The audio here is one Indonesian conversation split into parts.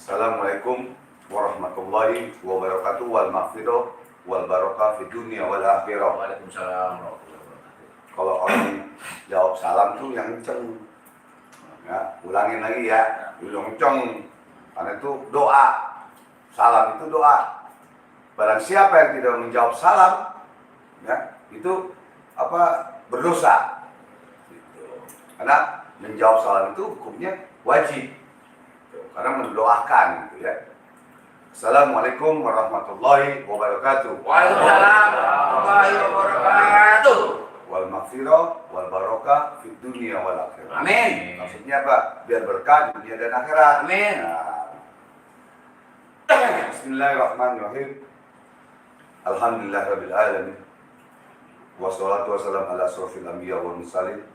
Assalamualaikum warahmatullahi wabarakatuh wal maghfirah wal barakah fi dunia wal akhirah. Waalaikumsalam warahmatullahi wabarakatuh. Kalau orang jawab salam tuh yang kenceng, ya, ulangin lagi ya, yang kenceng, karena itu doa. Salam itu doa. Barang siapa yang tidak menjawab salam, ya, itu berdosa. Gitu. Karena menjawab salam itu hukumnya wajib, karena mendoakan, gitu ya. Assalamualaikum warahmatullahi wabarakatuh. Waalaikumsalam warahmatullahi wabarakatuh. Wal maghfirah wal barakah fid dunia wal akhirah. Amin. Maksudnya apa? Biar berkah di dunia dan akhirat. Amin. Nah. Bismillahirrahmanirrahim. Alhamdulillahirabbil alamin. Wassalatu wassalamu ala asrofil anbiya wal mursalin.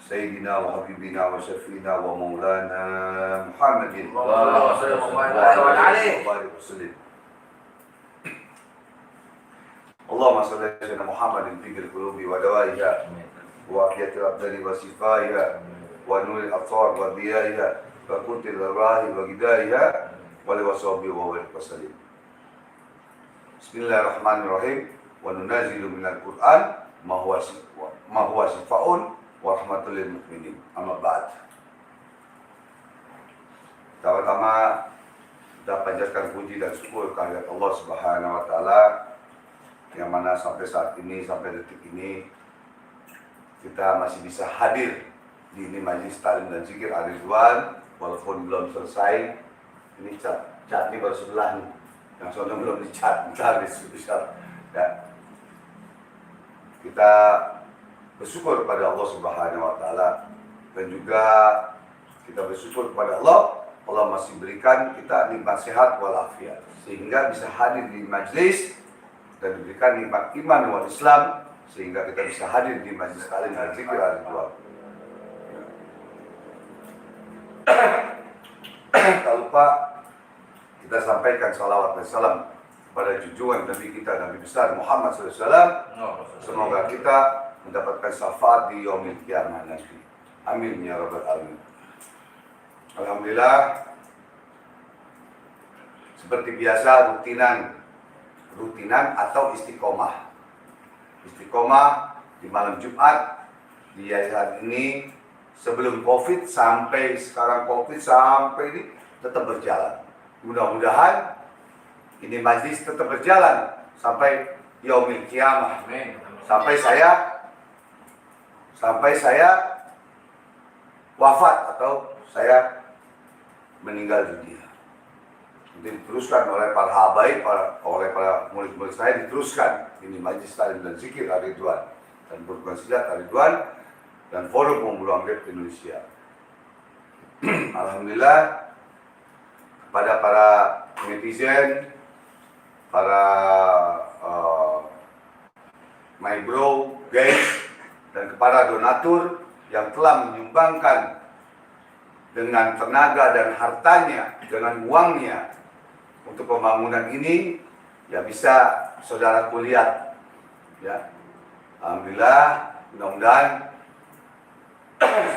Sayyidina wa habibina wa syafiina wa maulana Muhammadin Allahumma shalli wa alaihi wa sallim. Allahumma shalli ala sayyidina Muhammadin fil qulubi wa dawaiha wa afiyatil abdani wa sifaiha wa nuril absar wa diyaiha wa kuntil rahi wa gidaiha wa li washabi wa sallim. Bismillahirrahmanirrahim. Wa nunazilu minal Qur'an ma huwa shifaa'un wa rahmatul lil mu'minin. Amma ba'd. Pertama-tama kita panjatkan puji dan syukur kehadirat Allah Subhanahu wa taala yang mana sampai saat ini, sampai detik ini kita masih bisa hadir di ini majelis taklim dan zikir Ar-Ridwan walaupun belum selesai. Ini cat ini baru sebelah nih, yang soalnya belum dicat, bentar bisa ya. Kita bersyukur kepada Allah Subhanahu wa taala dan juga kita bersyukur kepada Allah masih berikan kita nikmat sehat walafiat sehingga bisa hadir di majlis dan diberikan nikmat iman wal Islam sehingga kita bisa hadir di majlis taklim dan zikir Ar-Ridwan. Tak lupa kita sampaikan salawat dan salam kepada junjungan Nabi kita, Nabi besar Muhammad SAW. Semoga kita mendapatkan syafaat di yaumil qiyamah nanti. Amin ya rabbal alamin. Alhamdulillah, seperti biasa rutinan atau istiqomah di malam Jumat di yayasan ini sebelum Covid sampai sekarang Covid sampai ini tetap berjalan. Mudah-mudahan ini majlis tetap berjalan sampai yaumil qiyamah. Sampai saya wafat atau saya meninggal dunia. Nanti diteruskan oleh para habaib, oleh para murid-murid saya, diteruskan ini majlis taklim dan zikir Ar-Ridwan dan perguruan silat Ar-Ridwan dan Forum Pembuluh Anggrek Indonesia. Alhamdulillah kepada para netizen, para my bro, guys, dan kepada donatur yang telah menyumbangkan dengan tenaga dan hartanya, dengan uangnya untuk pembangunan ini, ya bisa saudaraku lihat, ya. Alhamdulillah, mudah-mudahan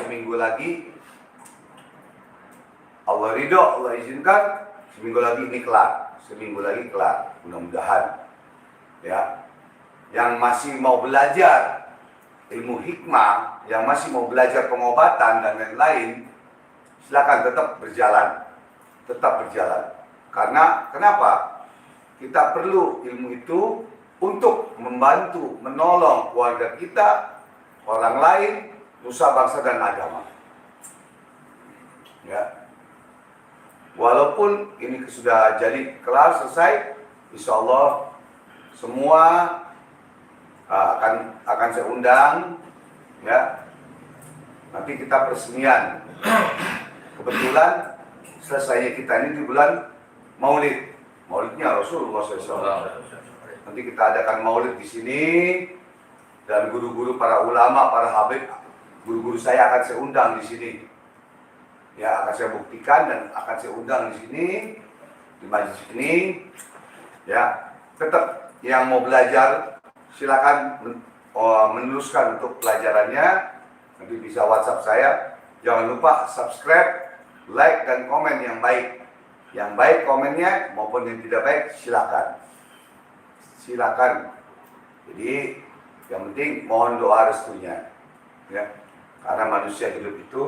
seminggu lagi Allah ridho, Allah izinkan, seminggu lagi ini kelar, mudah-mudahan, ya. Yang masih mau belajar ilmu hikmah, yang masih mau belajar pengobatan dan lain-lain, silakan tetap berjalan. Karena kenapa? Kita perlu ilmu itu untuk membantu, menolong keluarga kita, orang lain, nusa bangsa dan agama. Ya. Walaupun ini sudah jadi kelar, selesai, insya Allah semua akan saya undang, ya. Nanti kita peresmian. Kebetulan selesainya kita ini di bulan Maulidnya Rasulullah SAW. Nanti kita adakan Maulid di sini dan guru-guru para ulama, para habib, guru-guru saya akan saya undang di sini. Ya, akan saya buktikan dan akan saya undang di sini di majelis ini. Ya, tetap yang mau belajar silakan meneruskan untuk pelajarannya. Nanti bisa WhatsApp saya. Jangan lupa subscribe, like dan komen yang baik. Yang baik komennya maupun yang tidak baik silakan. Silakan. Jadi yang penting mohon doa restunya. Ya. Karena manusia hidup itu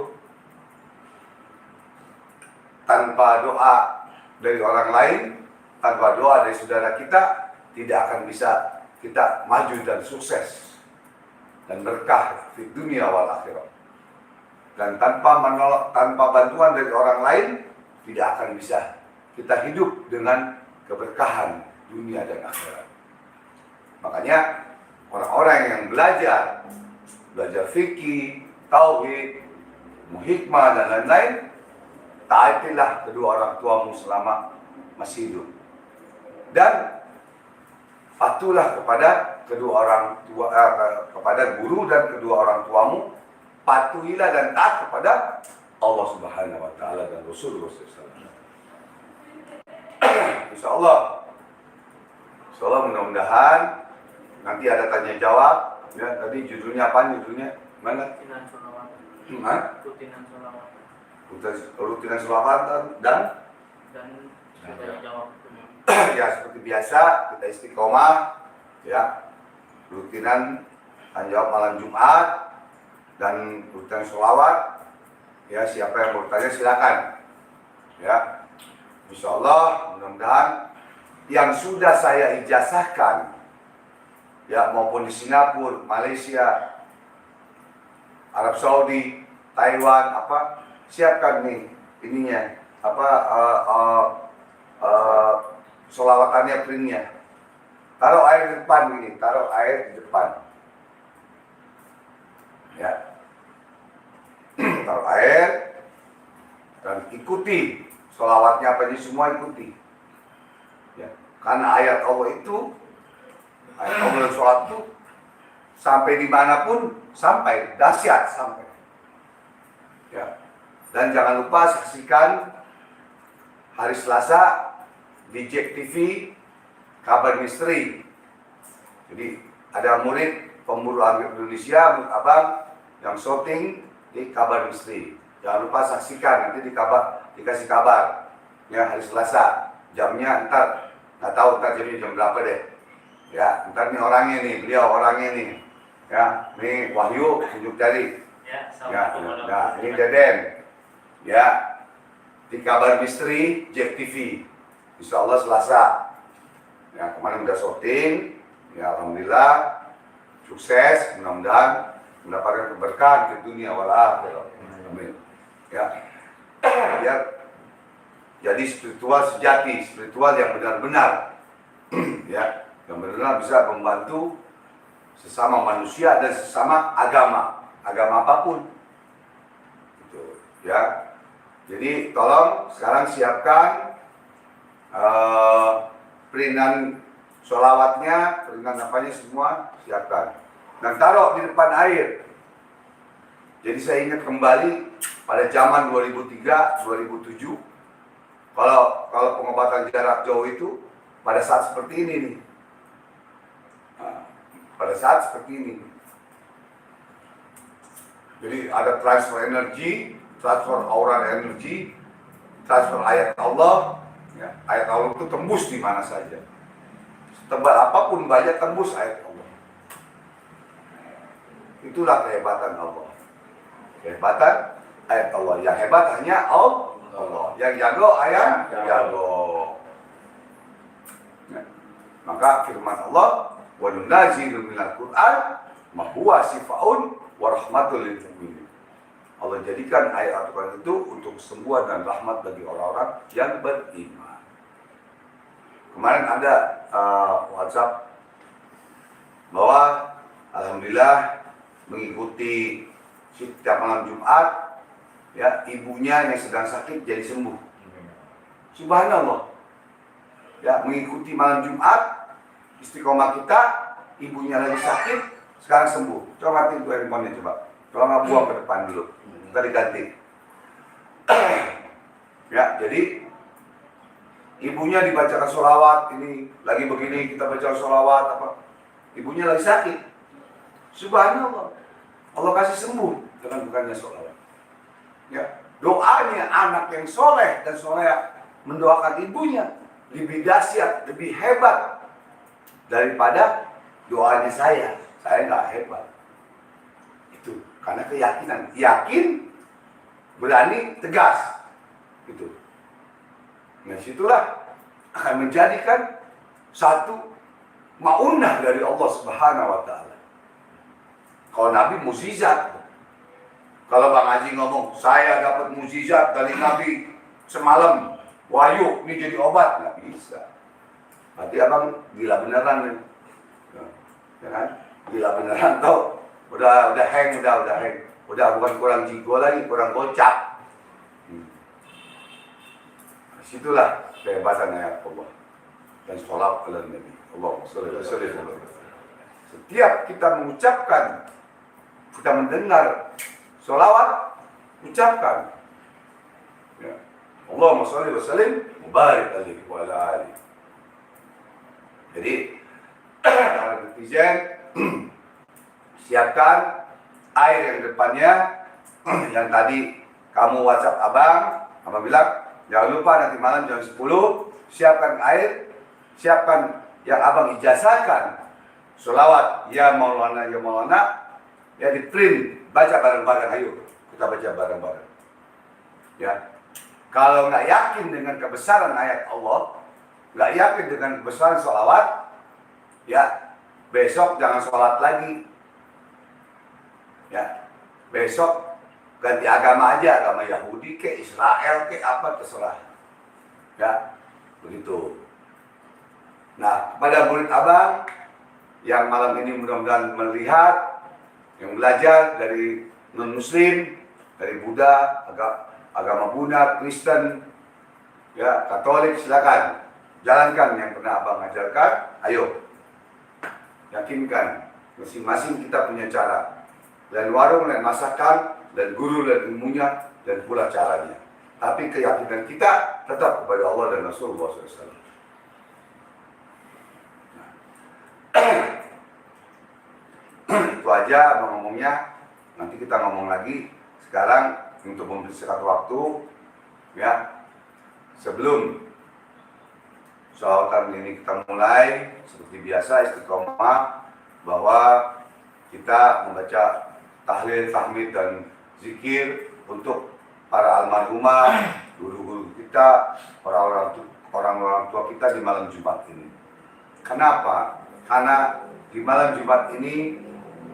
tanpa doa dari orang lain, tanpa doa dari saudara kita, tidak akan bisa kita maju dan sukses dan berkah di dunia wal akhirat. Dan tanpa bantuan dari orang lain, tidak akan bisa kita hidup dengan keberkahan dunia dan akhirat. Makanya orang-orang yang belajar fikih, tauhid, hikmah dan lain-lain, taatilah kedua orang tuamu selama masih hidup. Dan patuhlah kepada kedua orang tua, kepada guru dan kedua orang tuamu. Patuhilah dan taat kepada Allah Subhanahu wa taala dan Rasulullah SAW. Insyaallah mudah-mudahan nanti ada tanya jawab. Ya, tadi judulnya apa? Judulnya mana? Rutinan sholawat. Rutinan sholawat. Rutinan sholawat dan sudah jawab. ya seperti biasa kita istiqomah ya, rutinan tanya jawab malam Jumat dan rutinan sholawat ya. Siapa yang bertanya silakan ya. Insyaallah mudah-mudahan yang sudah saya ijazahkan ya, maupun di Singapura, Malaysia, Arab Saudi, Taiwan, siapkan nih ininya sholawatannya, printnya. Taruh air di depan gini, taruh air di depan. Ya. Taruh air dan ikuti sholawatnya apa ini semua ikuti. Ya. Karena ayat Allah itu, ayat Allah dan sholat itu sampai dimanapun sampai, dahsyat sampai. Ya. Dan jangan lupa saksikan hari Selasa di JEK TV Kabar Misteri. Jadi ada murid pemburu Arab Indonesia, murid abang yang syuting di Kabar Misteri. Jangan lupa saksikan, nanti dikasih kabar ya hari Selasa. Jamnya ntar nggak tahu ntar jamnya jam berapa deh. Ya ntar nih orangnya nih, beliau orangnya nih. Ya nih Wahyu tunjuk jari. Ya, nah ini Deden. Ya di Kabar Misteri JEK TV. Insyaallah Selasa. Ya kemarin udah syuting. Ya alhamdulillah sukses. Mudah-mudahan mendapatkan keberkahan di dunia wal akhirat. Amin. Ya. Ya. Jadi spiritual sejati, spiritual yang benar-benar ya, yang benar-benar bisa membantu sesama manusia dan sesama agama apapun. Gitu, ya. Jadi tolong sekarang siapkan peringan sholawatnya, peringan apanya semua siapkan. Dan taruh di depan air. Jadi saya ingat kembali pada zaman 2003-2007, kalau pengobatan jarak jauh itu pada saat seperti ini nih. Nah, pada saat seperti ini. Jadi ada transfer energi, transfer aura energi, transfer ayat Allah. Ya, ayat Allah itu tembus di mana saja. Setebal apapun banyak tembus ayat Allah. Itulah kehebatan Allah. Kehebatan ayat Allah. Yang hebat hanya Allah. Yang jago ayat jago. Ya. Maka firman Allah, wa nunazzilu minal Qur'an ma huwa shifaa'un wa rahmatul lil mu'minin. Allah jadikan ayat Al-Quran itu untuk kesembuhan dan rahmat bagi orang-orang yang beriman. Kemarin ada WhatsApp bahwa alhamdulillah mengikuti setiap malam Jumat, ya ibunya yang sedang sakit jadi sembuh. Subhanallah. Ya mengikuti malam Jumat, istiqomah kita, ibunya lagi sakit, sekarang sembuh. Coba matiin tuh handphonenya coba. Kalau nggak buang ke depan dulu, kita diganti. Ya jadi ibunya dibacakan sholawat, ini lagi begini kita baca sholawat apa? Ibunya lagi sakit. Subhanallah. Allah kasih sembuh dengan bukannya sholawat. Ya, doanya anak yang soleh dan soleh mendoakan ibunya lebih dahsyat, lebih hebat daripada doanya saya. Saya nggak hebat. Itu karena keyakinan. Yakin, berani, tegas. Gitu. Nah, situlah akan menjadikan satu maunah dari Allah Subhanahu wa taala. Kalau Nabi mukjizat. Kalau Bang Haji ngomong, saya dapat mukjizat dari Nabi semalam, wahyu, ini jadi obat, nggak bisa. Berarti abang gila beneran nih. Ya kan? Gila beneran tau. Udah hang. Udah bukan kurang jigo lagi, kurang gocap. Situlah kehebatan ayat Allah. Dan sholat ala Nabi. Allahumma sholli wa sallim. Setiap kita mengucapkan, kita mendengar sholawat, ucapkan. Ya. Allahumma sholli wa sallim, mubarak alaihi wa ala alihi. Jadi, netizen, siapkan air yang depannya, yang tadi kamu WhatsApp abang bilang, jangan lupa nanti malam jam 10, siapkan air, siapkan yang abang ijazahkan, sholawat, ya Maulana, ya di print, baca bareng-bareng, ayo, kita baca bareng-bareng. Ya, kalau nggak yakin dengan kebesaran ayat Allah, nggak yakin dengan kebesaran sholawat, ya, besok jangan sholat lagi. Ya, besok ganti agama aja, agama Yahudi ke Israel ke apa terserah. Ya, begitu. Nah, kepada murid abang yang malam ini mudah-mudahan melihat, yang belajar dari non-muslim, dari Buddha, agama Buddha, Kristen, ya, Katolik, silakan jalankan yang pernah abang ajarkan. Ayo, yakinkan masing-masing kita punya cara. Dan warung, dan masakan, dan guru, dan ilmunya, dan pula caranya. Tapi keyakinan kita tetap kepada Allah dan Rasulullah SAW. Itu aja abang ngomongnya. Nanti kita ngomong lagi. Sekarang untuk mempersingkat waktu, ya, sebelum sholawatan ini kita mulai, seperti biasa istiqomah bahwa kita membaca tahlil, tahmid, dan zikir untuk para almarhumah, guru-guru kita, orang-orang tua kita di malam Jumat ini. Kenapa? Karena di malam Jumat ini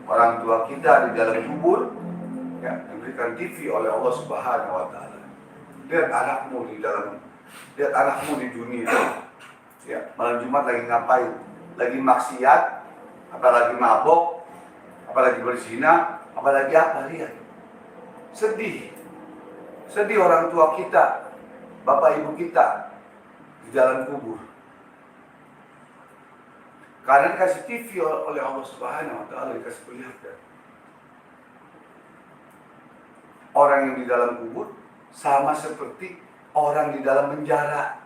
orang tua kita di dalam kubur, ya, diberikan TV oleh Allah Subhanahu wa taala. Lihat anakmu di dunia. Ya, malam Jumat lagi ngapain? Lagi maksiat, apalagi mabok, apalagi berzina, apalagi apa, lihat. Sedih orang tua kita, bapak ibu kita di dalam kubur. Karena dikasih TV oleh Allah Subhanahu wa taala, dikasih penglihatan. Orang yang di dalam kubur sama seperti orang di dalam penjara.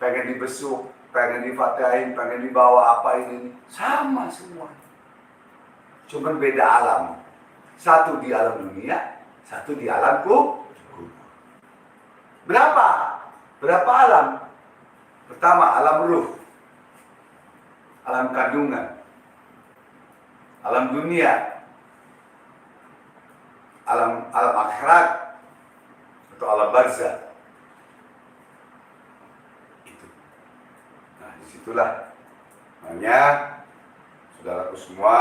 Pengen dibesuk, pengen difatahin, pengen dibawa apa ini, sama semua. Cuman beda alam. Satu di alam dunia, satu di alam kubur. Berapa alam? Pertama, alam ruh. Alam kandungan. Alam dunia. Alam akhirat. Atau alam barzah. Itu. Nah, disitulah. Makanya, saudaraku semua,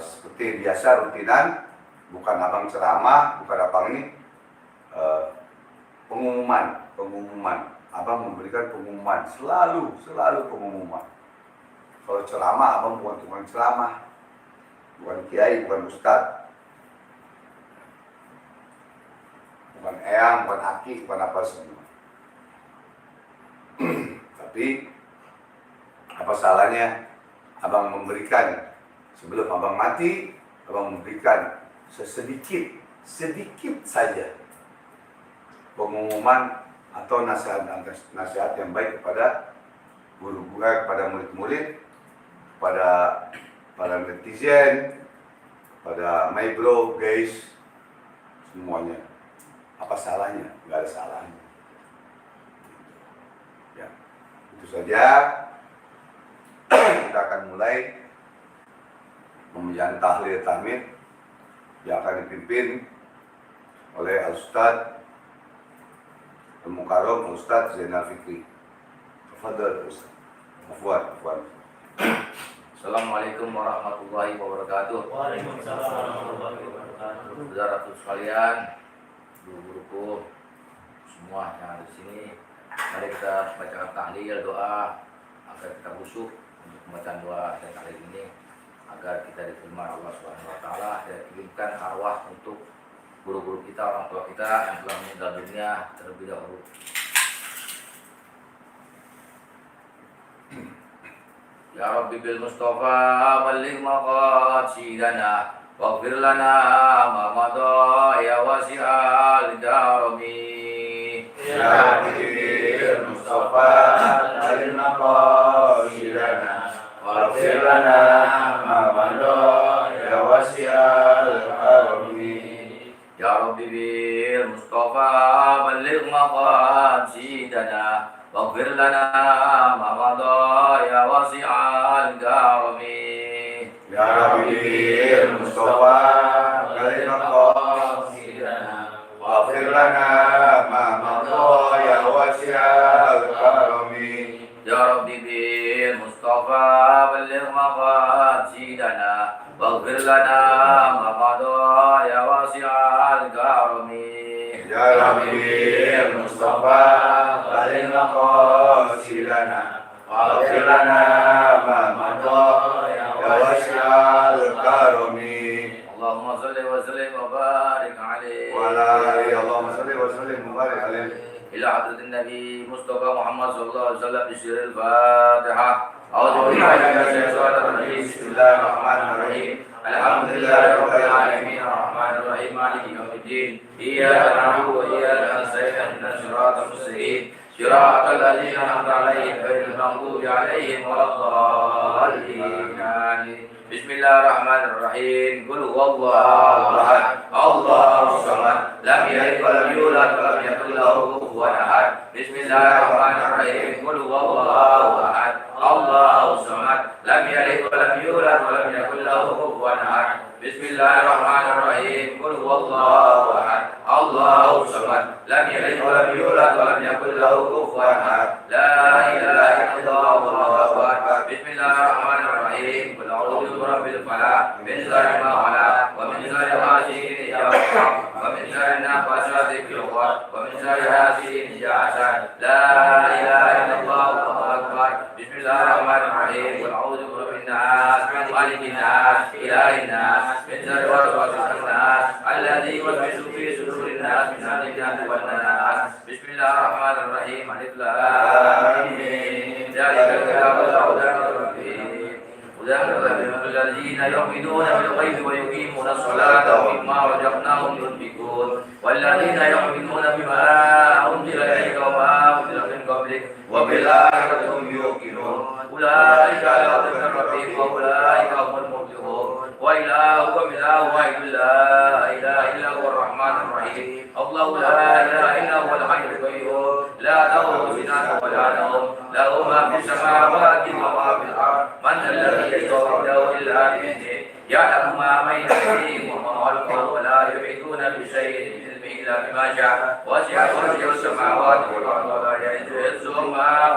seperti biasa rutinan, bukan abang ceramah, bukan abang ini, pengumuman. Abang memberikan pengumuman, selalu pengumuman. Kalau ceramah, abang bukan ceramah, bukan kiai, bukan ustadz, bukan eyang, bukan aki, bukan apa semua. Tapi apa salahnya abang memberikan sebelum abang mati, abang memberikan sedikit saja pengumuman atau nasihat yang baik kepada guru-guru, kepada murid-murid, kepada para netizen, pada my bro guys, semuanya. Apa salahnya? Nggak ada salahnya. Ya, itu saja. Kita akan mulai pembacaan tahlil tahmid yang akan dipimpin oleh Al-Ustaz Al-Mukarram Ustaz Zainal Fikri. Tafadhal Ustaz. Afwan. Assalamualaikum warahmatullahi wabarakatuh. Waalaikumsalam warahmatullahi wabarakatuh. Saudara sekalian, guru-guruku semua yang ada di sini, mari kita bacakan tahlil doa agar kita khusyuk untuk pembacaan doa dan tahlil ini agar kita diterima Allah Subhanahu wa taala dan dikirimkan arwah untuk guru-guru kita, orang tua kita yang telah meninggal dunia terlebih dahulu. Ya Rabbi bil Mustafa balligh maqasidana waghfir lana ma madha ya wasi'al darami. Ya Habibir Mustafa al-Maqasidana waghfir lana ma madha ya wasi'al karami. Ya Rabbi bil Mustafa balligh maqasidana waghfir lana ma madha ya wasi'al karami. Ya Habibir Mustafa al-Maqasidana waghfir lana ma madha ya wasi'al karami. Ya Rabbi bil Mustafa balligh maqasidana waghfir lana ma madha ya wasi'al karami. Ya Habibir Mustafa al-Maqasidana waghfir lana ma madha ya wasi'al karami. Allahumma salli wa sallim wa barik alaihi Wa ala alihi Allahumma salli wa sallim wa barik alaihi. إلى حضرة النبي مصطفى محمد صلى الله عليه وسلم بسر الفاتحة. أعوذ بالله من الشيطان الرجيم. بسم الله الرحمن الرحيم. الحمد لله رب العالمين الرحمن الرحيم مالك يوم الدين. إياك نعبد وإياك نستعين اهدنا الصراط المستقيم صراط الذين أنعمت عليهم غير المغضوب عليهم ولا الضالين. آمين. بسم الله الرحمن الرحيم. قل هو الله أحد الله الصمد لم يلد ولم يولد ولم يكن له كفوا أحد. بسم الله الرحمن الرحيم. قل هو الله أحد الله الصمد لم يلد ولم يولد ولم يكن له كفوا أحد. بسم الله الرحمن الرحيم. قل هو الله أحد الله الصمد لم يلد ولم يولد ولم يكن له كفوا أحد. لا إله إلا الله والله أكبر. بسم الله الرحمن الرحيم. قل أعوذ برب الفلق من شر ما خلق ومن شر غاسق إذا وقب ومن شر النفاثات في العقد ومن شر حاسد إذا حسد. لا إله إلا الله والله أكبر. بسم الله الرحمن الرحيم. قل أعوذ برب الناس مالك الناس إله الناس من شر الوسواس الخناس الذي يوسوس في صدور الناس من شر الجن والناس. بسم الله الرحمن الرحيم. ألف لام ميم ذلك الكتاب لا هدى للمتقين الذين يؤمنون بالغيب ويقيمون الصلاة ومما رزقناهم ينفقون والذين يؤمنون بما أنزل إليك وما أنزل من قبلك وبالآخرة هم يوقنون أولئك على هدى من ربهم وأولئك هم المفلحون. وإلهكم إله واحد لا إله إلا هو الرحمن الرحيم. الله لا إله إلا هو الحي القيوم لا تأخذه سنة ولا نوم له ما في السماوات وما في الأرض. من الذي يشفع عنده إلا بإذنه يعلم ما بين أيديهم وما خلفهم ولا يحيطون بشيء من علمه إلا بما شاء وسع كرسيه السماوات والأرض ولا يئوده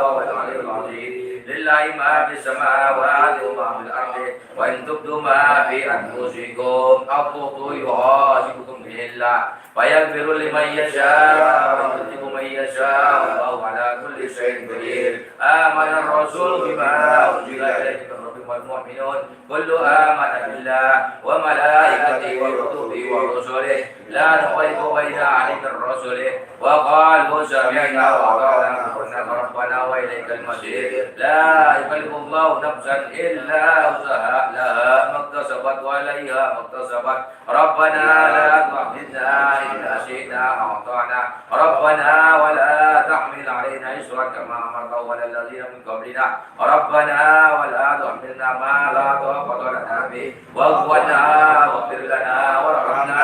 وهو العلي العظيم. لله ما في السماوات وما في الأرض وإن تبدوا ما في أنفسكم أو تخفوه يحاسبكم به الله فيغفر لمن يشاء ويعذب من يشاء والله على كل شيء قدير. آمن الرسول بما أنزل إليه من ربكم والمؤمنون كل آمن بالله وملائكته وكتبه ورسله لا نفرق بين أحد من رسله وقالوا سمعنا وأطعنا غفرانك ربنا وإليك المصير. لا يكلف الله نفسا إلا وسعها لها ما اكتسبت وعليها ما اكتسبت. ربنا لا تؤاخذنا إن نسينا أو أخطأنا ربنا ولا تحمل علينا إصرا كما حملته على الذين من قبلنا ربنا ولا تحملنا ما لا طاقة لنا به واعف عنا واغفر لنا وارحمنا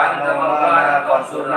أنت مولانا فانصرنا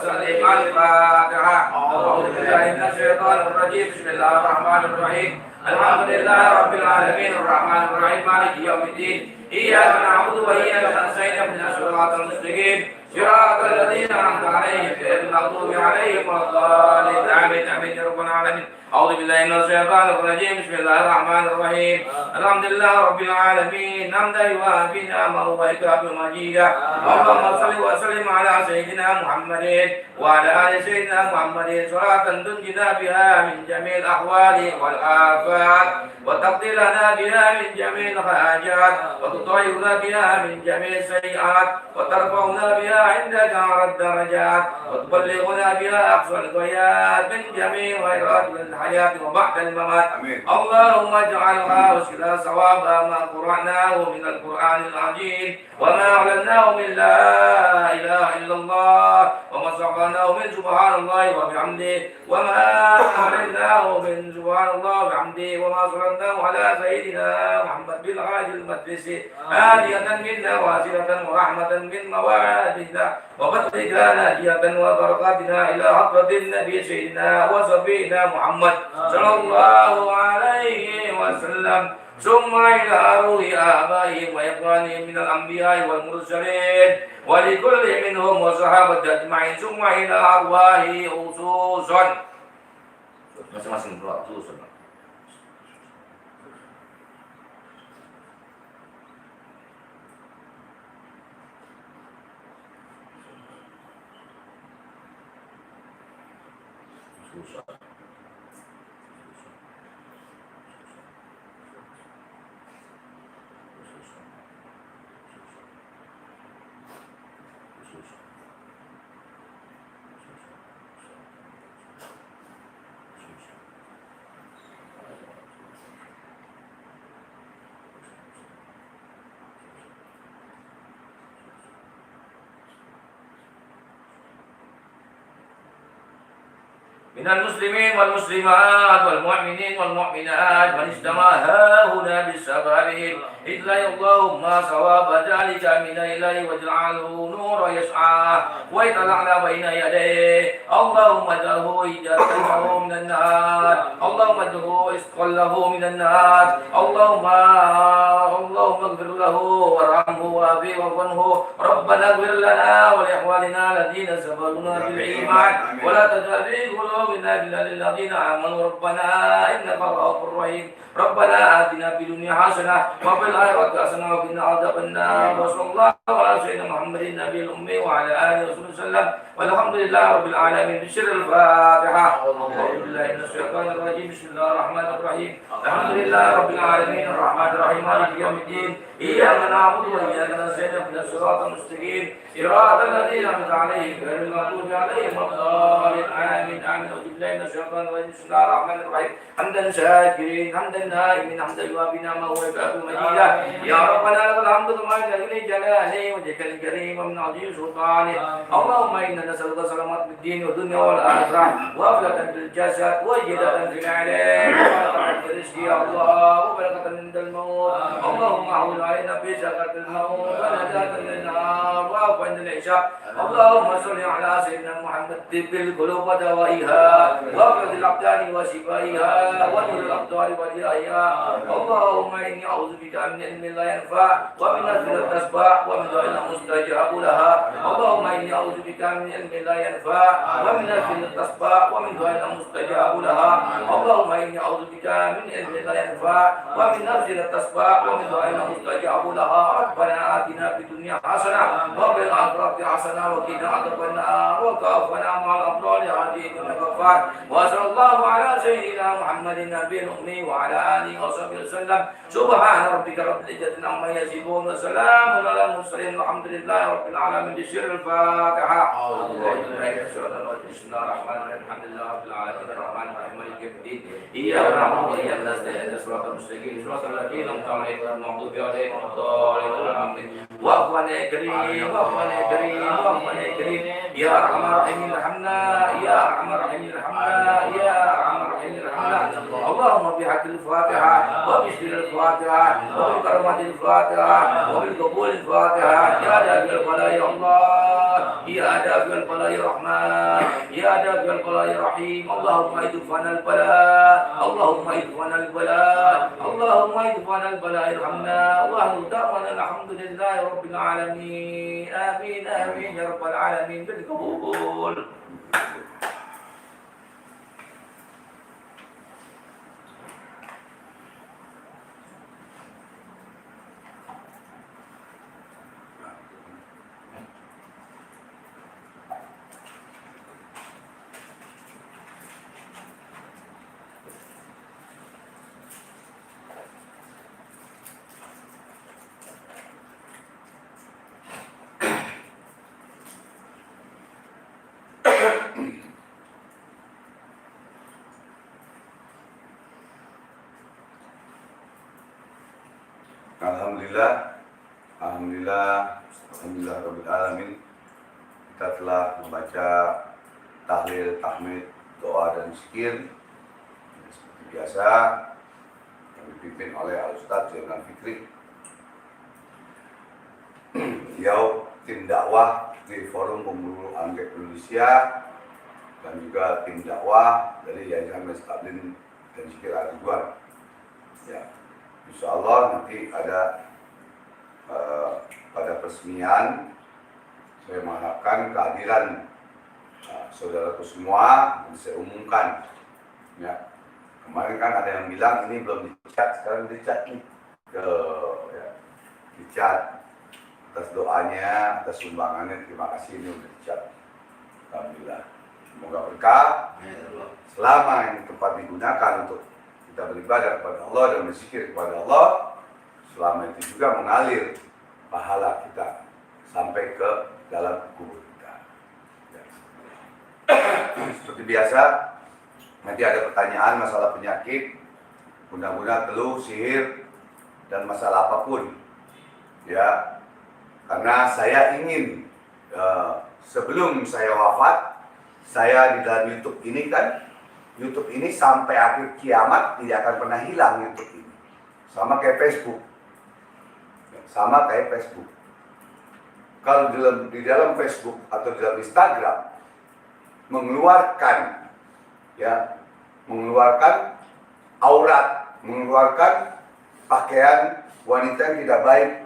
وسلم. الفاتحة. أعوذ بالله من الشيطان الرجيم. بسم الله الرحمن الرحيم. الحمد لله رب العالمين الرحمن الرحيم مالك يوم الدين. إياك نعبد وإياك نستعين اهدنا الصراط المستقيم صراط الذين أنعمت عليهم غير المغضوب عليهم ولا الضالين. آمين آمين يا رب العالمين. أعوذ بالله من الشيطان الرجيم. بسم الله الرحمن الرحيم. الحمد لله رب العالمين حمدا يوافي نعمه ويكافئ مزيدا. اللهم صل وسلم على سيدنا محمد وعلى آل سيدنا محمد صلاة تنجينا بها من جميع الأحوال والآفات وتقضي لنا بها من جميع الحاجات وتطهرنا بها من جميع السيئات وترفعنا بها عندك أعلى الدرجات وتبلغنا بها أقصى الغايات من جميع خيرات الحياة وبعد الممات. اللهم اجعلها وسلا صوابا ما قرأناه من القرآن العظيم وما أعلناه من لا إله إلا الله وما سمعناه من سبحان الله وبحمده وما أعلناه من سبحان الله وبحمده وما صلناه على سيدنا محمد بالغاج المدرس آلية منا واسلة ورحمة من موادنا وبلغنا ناجية وبركاتنا إلى حضرة النبي سيدنا وصفينا محمد صلى الله عليه وسلم ثم إلى روح آبائهم وإخوانهم من الأنبياء والمرسلين ولكل منهم وصحابة أجمعين ثم إلى أرواح خصوصا masing-masing khusus. من المسلمين والمسلمات والمؤمنين والمؤمنات من اجتمع هنا بسببهم إلا اللهم صواب ذلك من إليه واجعله نور يسعى ويطلعنا بين يديه. اللهم اجعله إجابة له من النار. اللهم اجعله إسقا له من النار. اللهم اغفر له وارحمه وأبيه وغنه. ربنا اغفر لنا ولإخواننا الذين سبقونا بالإيمان ولا تجعل في قلوبنا غلا للذين آمنوا ربنا إنك رؤوف رحيم. ربنا آتنا في الدنيا حسنة وفي الآخرة حسنة وقنا عذاب النار. وصلى الله على سيدنا محمد النبي الأمي وعلى آله وصحبه وسلم والحمد لله رب العالمين. بسر الفاتحة. أعوذ بالله من الشيطان الرجيم. بسم الله الرحمن الرحيم. الحمد لله رب العالمين الرحمن الرحيم مالك يوم الدين. إياك نعبد وإياك نستعين اهدنا الصراط المستقيم صراط الذين أنعمت عليهم غير المغضوب عليهم ولا الضالين. آمين آمين. أعوذ بالله من الشيطان الرجيم. بسم الله الرحمن الرحيم. حمدا شاكرين حمدا نائمين حمدا يوافي نعمه ويكافئ مزيدا. يا ربنا لك الحمد كما ينبغي لجلاله وجهك الكريم ومن عظيم سلطانه. اللهم إنا نسألك سلامة في الدين والدنيا والآخرة وعافية في الجسد وجدة في العلم وبركة في الرزق يا الله وبركة عند الموت. اللهم أعوذ علينا في سكرة الموت ونجاة من النار وعفو عند الحساب. اللهم صل على سيدنا محمد طب القلوب ودوائها وأفرد الأبدان وشفائها ونور الأبصار وديائها. اللهم إني أعوذ بك من علم لا ينفع ومن نفس تشبع ومن دعاء مستجاب لها. اللهم إني أعوذ بك من علم لا ينفع ومن نفس تشبع ومن دعاء مستجاب لها. اللهم إني أعوذ بك من علم لا ينفع ومن نفس تشبع ومن دعاء مستجاب لها. ربنا آتنا في الدنيا حسنة وفي الآخرة حسنة وقنا عذاب النار وتوفنا مع الأبرار عزيز الغفار. وصلى الله على سيدنا محمد النبي الأمي وعلى آله وصحبه وسلم. سبحان ربك رب العزة عما يصفون وسلام على المرسلين والحمد لله رب العالمين. بسر الفاتحة. أعوذ بالله من الشيطان الرجيم. بسم الله الرحمن الرحيم. الحمد لله رب العالمين الرحمن الرحيم مالك يوم الدين. إياك نعبد وإياك نستعين اهدنا الصراط المستقيم صراط الذين أنعمت عليهم غير المغضوب عليهم ولا الضالين. آمين. وأخواني الكريم وأخواني الكريم وأخواني الكريم يا أرحم الراحمين ارحمنا يا أرحم الراحمين ارحمنا يا أرحم الراحمين ارحمنا. اللهم بحق الفاتحة وبسر الفاتحة وبكرمة الفاتحة وبالقبول الفاتحة يا دافع البلاء يا الله يا دافع البلاء يا رحمن يا دافع البلاء يا رحيم اللهم ادفعنا البلاء اللهم ادفعنا البلاء اللهم ادفعنا البلاء ارحمنا واهل دعوانا الحمد لله رب العالمين آمين آمين يا رب العالمين بالقبول. Alhamdulillah Rabbil Alamin. Kita telah membaca tahlil, tahmid, doa dan zikir seperti biasa yang dipimpin oleh Al-Ustaz Zainal Fikri. Beliau tim dakwah di Forum Pemburu Anggrek Indonesia dan juga tim dakwah dari Yayasan Mestablin dan Zikir Al-Ridwan. Ya, insya Allah nanti ada pada peresmian saya mengharapkan kehadiran saudaraku semua dan saya umumkan. Ya, kemarin kan ada yang bilang ini belum dicat, sekarang dicat nih. Ya, dicat atas doanya, atas sumbangannya, terima kasih ini udah dicat. Alhamdulillah. Semoga berkah. Selama ini tempat digunakan untuk kita beribadah kepada Allah dan berzikir kepada Allah, selama itu juga mengalir pahala kita sampai ke dalam kubur kita. Ya. Seperti biasa, nanti ada pertanyaan masalah penyakit, guna-guna teluh, sihir, dan masalah apapun. Ya, karena saya ingin sebelum saya wafat, saya di dalam YouTube ini kan, YouTube ini sampai akhir kiamat tidak akan pernah hilang YouTube ini. Sama kayak Facebook. Sama kayak Facebook. Kalau di dalam Facebook atau di dalam Instagram mengeluarkan aurat, mengeluarkan pakaian wanita yang tidak baik,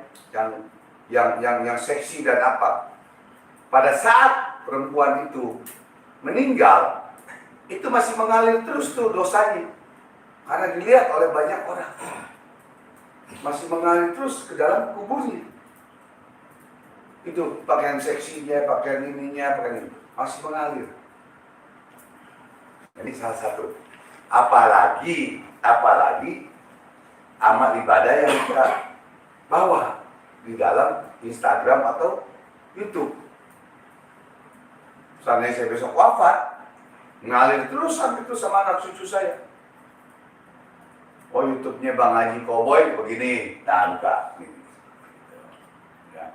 yang seksi dan apa. Pada saat perempuan itu meninggal, itu masih mengalir terus tuh dosanya. Karena dilihat oleh banyak orang. Masih mengalir terus ke dalam kuburnya. Itu pakaian seksinya, pakaian ininya, pakaian ini. Masih mengalir. Ini salah satu. Apalagi amal ibadah yang kita bawa di dalam Instagram atau YouTube. Seandainya saya besok wafat, ngalir terus sampai itu sama anak cucu saya. Oh, YouTube-nya Bang Haji Koboy begini, nah buka. Ya.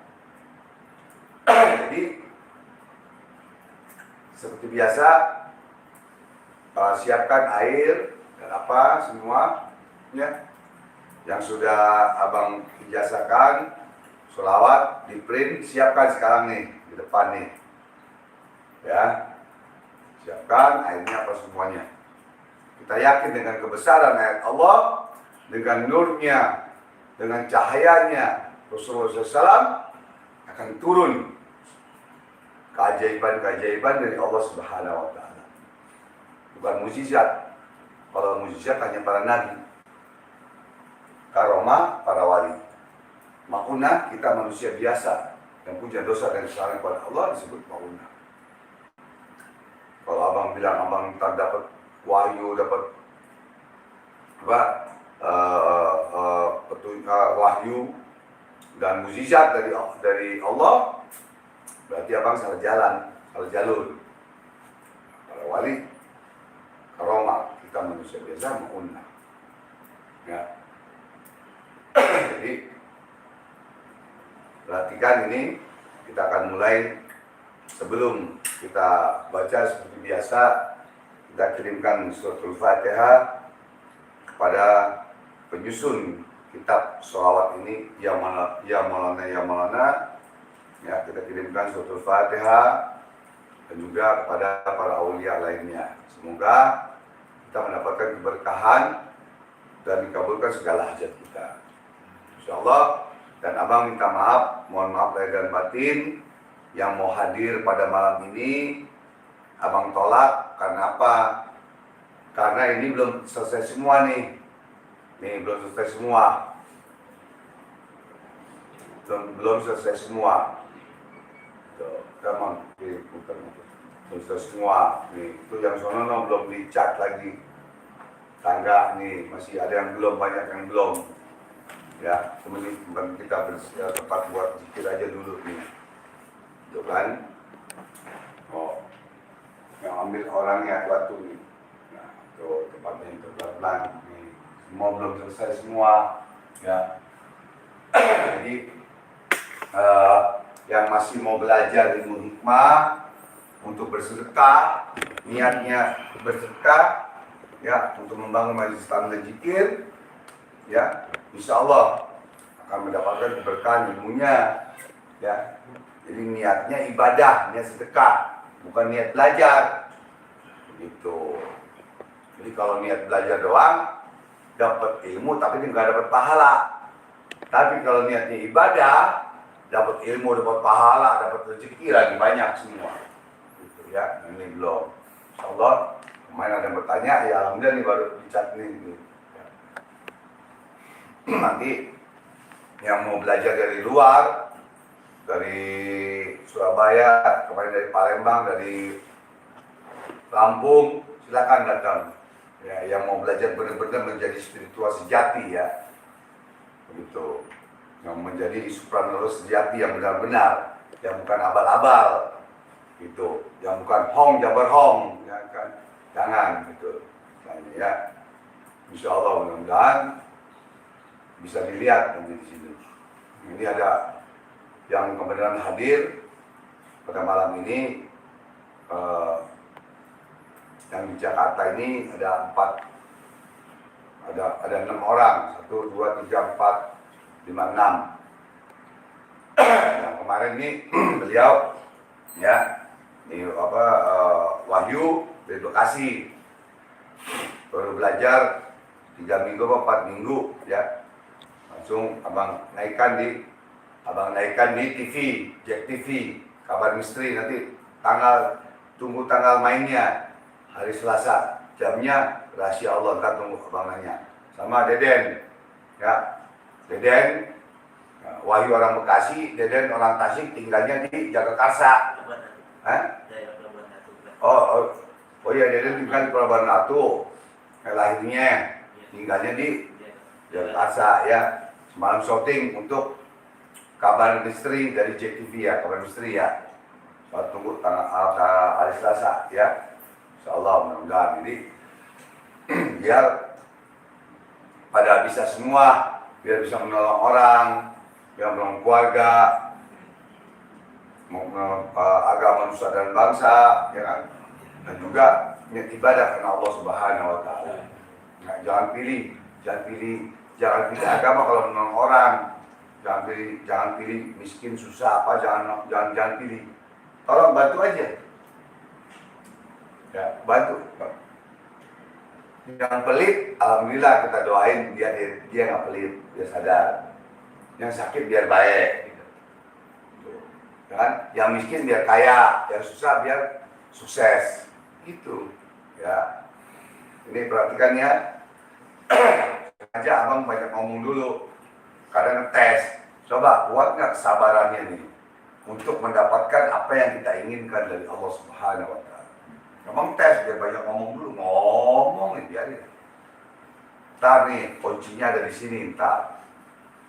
Jadi seperti biasa, siapkan air dan apa semua, ya, yang sudah abang ijazahkan, sholawat di print, siapkan sekarang nih di depan nih, ya, siapkan airnya apa semuanya. Kita yakin dengan kebesaran ayat Allah, dengan nurnya, dengan cahayanya Rasulullah SAW akan turun keajaiban-keajaiban dari Allah Subhanahu wa Ta'ala. Bukan mukjizat. Kalau mukjizat hanya para nabi, karomah para wali. Maunah kita manusia biasa yang punya dosa dan kesalahan kepada Allah disebut maunah. Kalau abang bilang abang tak dapat wahyu, dapat wahyu dan mukjizat dari Allah, berarti abang salah jalan, salah jalur. Para wali, karomah, kita manusia biasa maunah. Ya. Jadi perhatikan ini, kita akan mulai. Sebelum kita baca seperti biasa, kita kirimkan suratul Fatihah kepada penyusun kitab sholawat ini, ya Maulana, ya kita kirimkan suratul Fatihah dan juga kepada para aulia lainnya. Semoga kita mendapatkan keberkahan dan dikabulkan segala hajat kita, insyaallah. Dan abang minta maaf, mohon maaf lahir dan batin, yang mau hadir pada malam ini abang tolak. Karena apa? Karena ini belum selesai semua nih. Belum selesai semua. Belum selesai semua. Belum selesai semua. Nih, itu yang sono belum dicat lagi. Tangga nih masih ada yang belum, banyak yang belum. Ya, kemudian kita tempat buat zikir aja dulu nih. Itu kan. Oh. Yang ambil orangnya batu nih. Nah, itu tempatnya itu pelan-pelan nih. Semua belum selesai semua. Ya. Jadi yang masih mau belajar ilmu hikmah untuk bersedekah, niatnya bersedekah, ya, untuk membangun majelis taklim dan zikir, ya, insya Allah akan mendapatkan keberkahan ilmunya, ya. Jadi niatnya ibadah, niat sedekah, bukan niat belajar, begitu. Jadi kalau niat belajar doang, dapat ilmu tapi nggak dapat pahala. Tapi kalau niatnya ibadah, dapat ilmu, dapat pahala, dapat rezeki lagi banyak semua. Gitu ya, ini belum. Insya Allah, kemarin ada yang bertanya, ya alhamdulillah nih baru dicat nih. Nanti yang mau belajar dari luar, dari Surabaya, kemarin dari Palembang, dari Lampung, silakan datang. Ya, yang mau belajar benar-benar menjadi spiritual sejati, ya, begitu. Yang menjadi supranerus sejati yang benar-benar, yang bukan abal-abal, gitu. Yang bukan hong jabar hong, ya kan? Jangan, gitu. Nah, ini ya, insya Allah mudah-mudahan bisa dilihat nanti di sini. Ini ada yang kebenaran hadir pada malam ini. Yang di Jakarta ini ada 6 orang, 1, 2, 3, 4, 5, 6. Yang kemarin ini beliau, ya, ini Wahyu dari Bekasi, baru belajar 3 minggu atau 4 minggu, ya, langsung abang naikkan di TV, Jack TV, Kabar Misteri. Nanti tunggu tanggal mainnya hari Selasa, jamnya rahasia Allah, ntar tunggu abang nanya sama Deden, ya. Deden, Wahyu orang Bekasi, Deden orang Tasik, tinggalnya di Jagakarsa. Oh iya, Deden tinggal di Pelabuhan Ratu, lahirnya tinggalnya di Jagakarsa, ya. Semalam syuting untuk Kabar Misteri dari JTV, ya, Kabar Misteri, ya. Tunggu tanggal hari Selasa, ya. Insyaallah mudah-mudahan ini biar pada bisa semua, biar bisa menolong orang, biar menolong keluarga, agama, nusa dan bangsa, ya kan? Dan juga niat ibadah karena Allah Subhanahu Wa Taala. Nah, jangan pilih agama kalau menolong orang. Jangan pilih miskin, susah apa, jangan pilih. Tolong bantu aja. Ya, bantu. Yang pelit, alhamdulillah kita doain dia nggak pelit, dia sadar. Yang sakit biar baik, gitu. Kan? Yang miskin biar kaya, yang susah biar sukses, gitu. Ya, ini perhatikan ya. Aja abang banyak ngomong dulu, kadang ngetes. Coba kuat nggak kesabarannya nih untuk mendapatkan apa yang kita inginkan dari Allah Subhanahu Wa Taala. Abang tes, biar banyak ngomong dulu, ngomong nih biarin. Ntar nih kuncinya ada di sini ntar.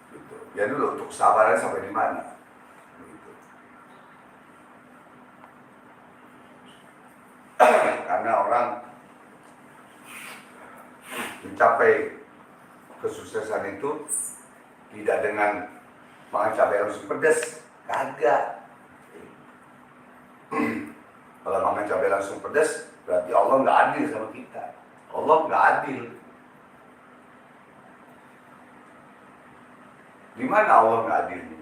Gitu. Ya dulu untuk kesabarannya sampai di mana. Gitu. Karena orang mencapai kesuksesan itu tidak dengan makan cabai langsung pedas, kagak. Kalau makan cabai langsung pedas, berarti Allah nggak adil sama kita. Allah nggak adil. Gimana Allah nggak adilnya?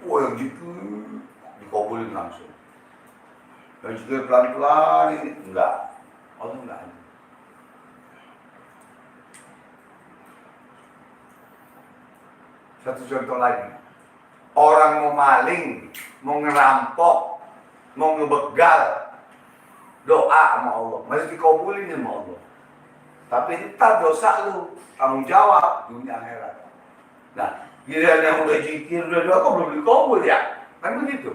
Wah, yang gitu dikabulin langsung. Yang zikir pelan-pelan ini enggak. Allah enggak adil. Satu contoh lagi. Orang mau maling, mau ngerampok, mau ngebegal, doa sama Allah, masih dikabulin sama Allah. Tapi ntar dosa lu, tanggung jawab dunia akhirat. Nah, giliran yang udah zikir, udah doa, kok belum dikabul ya? Kan begitu.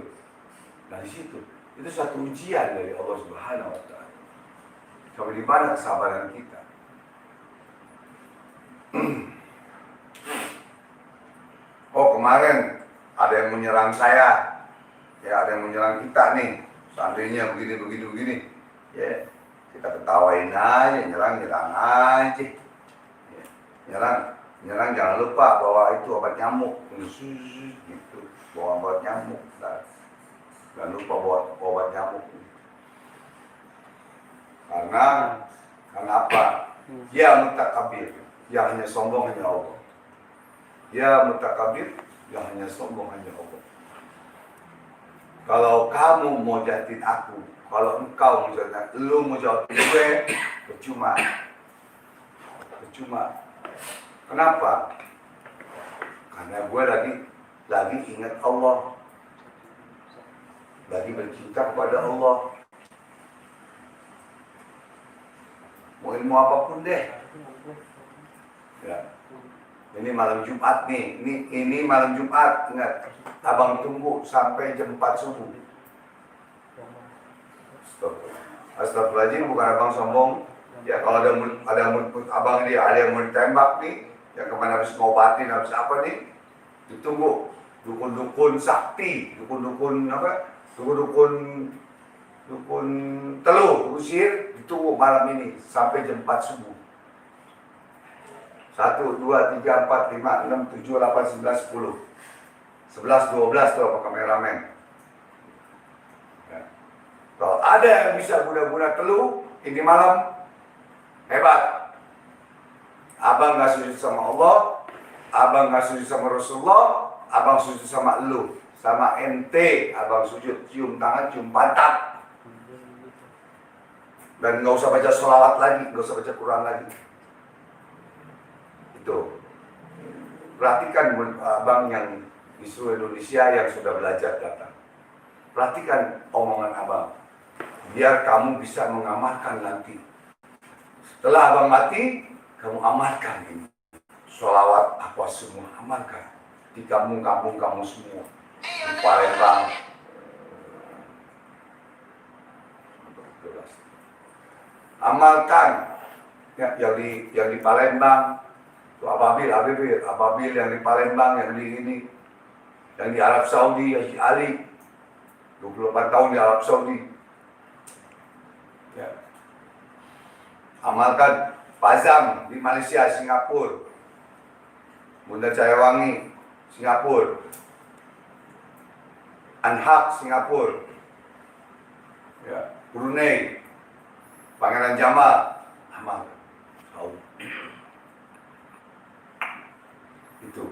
Nah, di situ itu satu ujian dari Allah Subhanahu wa Ta'ala. Sampai di mana kesabaran kita? Oh, kemarin ada yang menyerang saya, ya ada yang menyerang kita nih. Seandainya begini. Ya, kita ketawain aja, nyerang aja. Ya, nyerang jangan lupa bawa itu obat nyamuk, gitu, bawa obat nyamuk. Nah, jangan lupa bawa obat nyamuk. Karena apa? Ya mutakabir, yang hanya sombong hanya Allah. Ya mutakabir, yang hanya sombong hanya Allah. Kalau kamu mau jahatin aku, kalau engkau mau jahatin, lu mau jahatin gue, percuma. Kenapa? Karena gue lagi ingat Allah, lagi bercinta kepada Allah. Mau ilmu apapun deh. Ya. Ini malam Jumat nih, ini malam Jumat, ingat. Abang tunggu sampai jam 4 subuh. Stop. Astagfirullahaladzim, bukan abang sombong. Ya kalau ada abang dia, ada yang mau ditembak nih, yang kemana habis ngobatin, habis apa nih, ditunggu. Dukun-dukun sakti, dukun teluh, usir, ditunggu malam ini sampai jam 4 subuh. 1, 2, 3, 4, 5, 6, 7, 8, 9, 10 11, 12 tuh apa kameramen ya. Kalau ada yang bisa guna-guna teluh ini malam, hebat. Abang gak sujud sama Allah, abang gak sujud sama Rasulullah, abang sujud sama elu, sama ente, abang sujud, cium tangan, cium pantat. Dan gak usah baca sholawat lagi, gak usah baca Quran lagi. Itu. Perhatikan abang yang di seluruh Indonesia yang sudah belajar datang. Perhatikan omongan abang. Biar kamu bisa mengamalkan nanti. Setelah abang mati, kamu amalkan ini. Sholawat apa semua, amalkan. Di kampung-kampung kamu semua. Di Palembang. Amalkan ya, yang di Palembang. Itu Ababil yang di Palembang, yang di ini, yang di Arab Saudi, Haji Ali, 28 tahun di Arab Saudi. Ya. Amalkan Pazam di Malaysia, Singapura, Bunda Cahayawangi, Singapura, Anhak, Singapura, ya. Brunei, Pangeran Jamal, amalkan. Itu.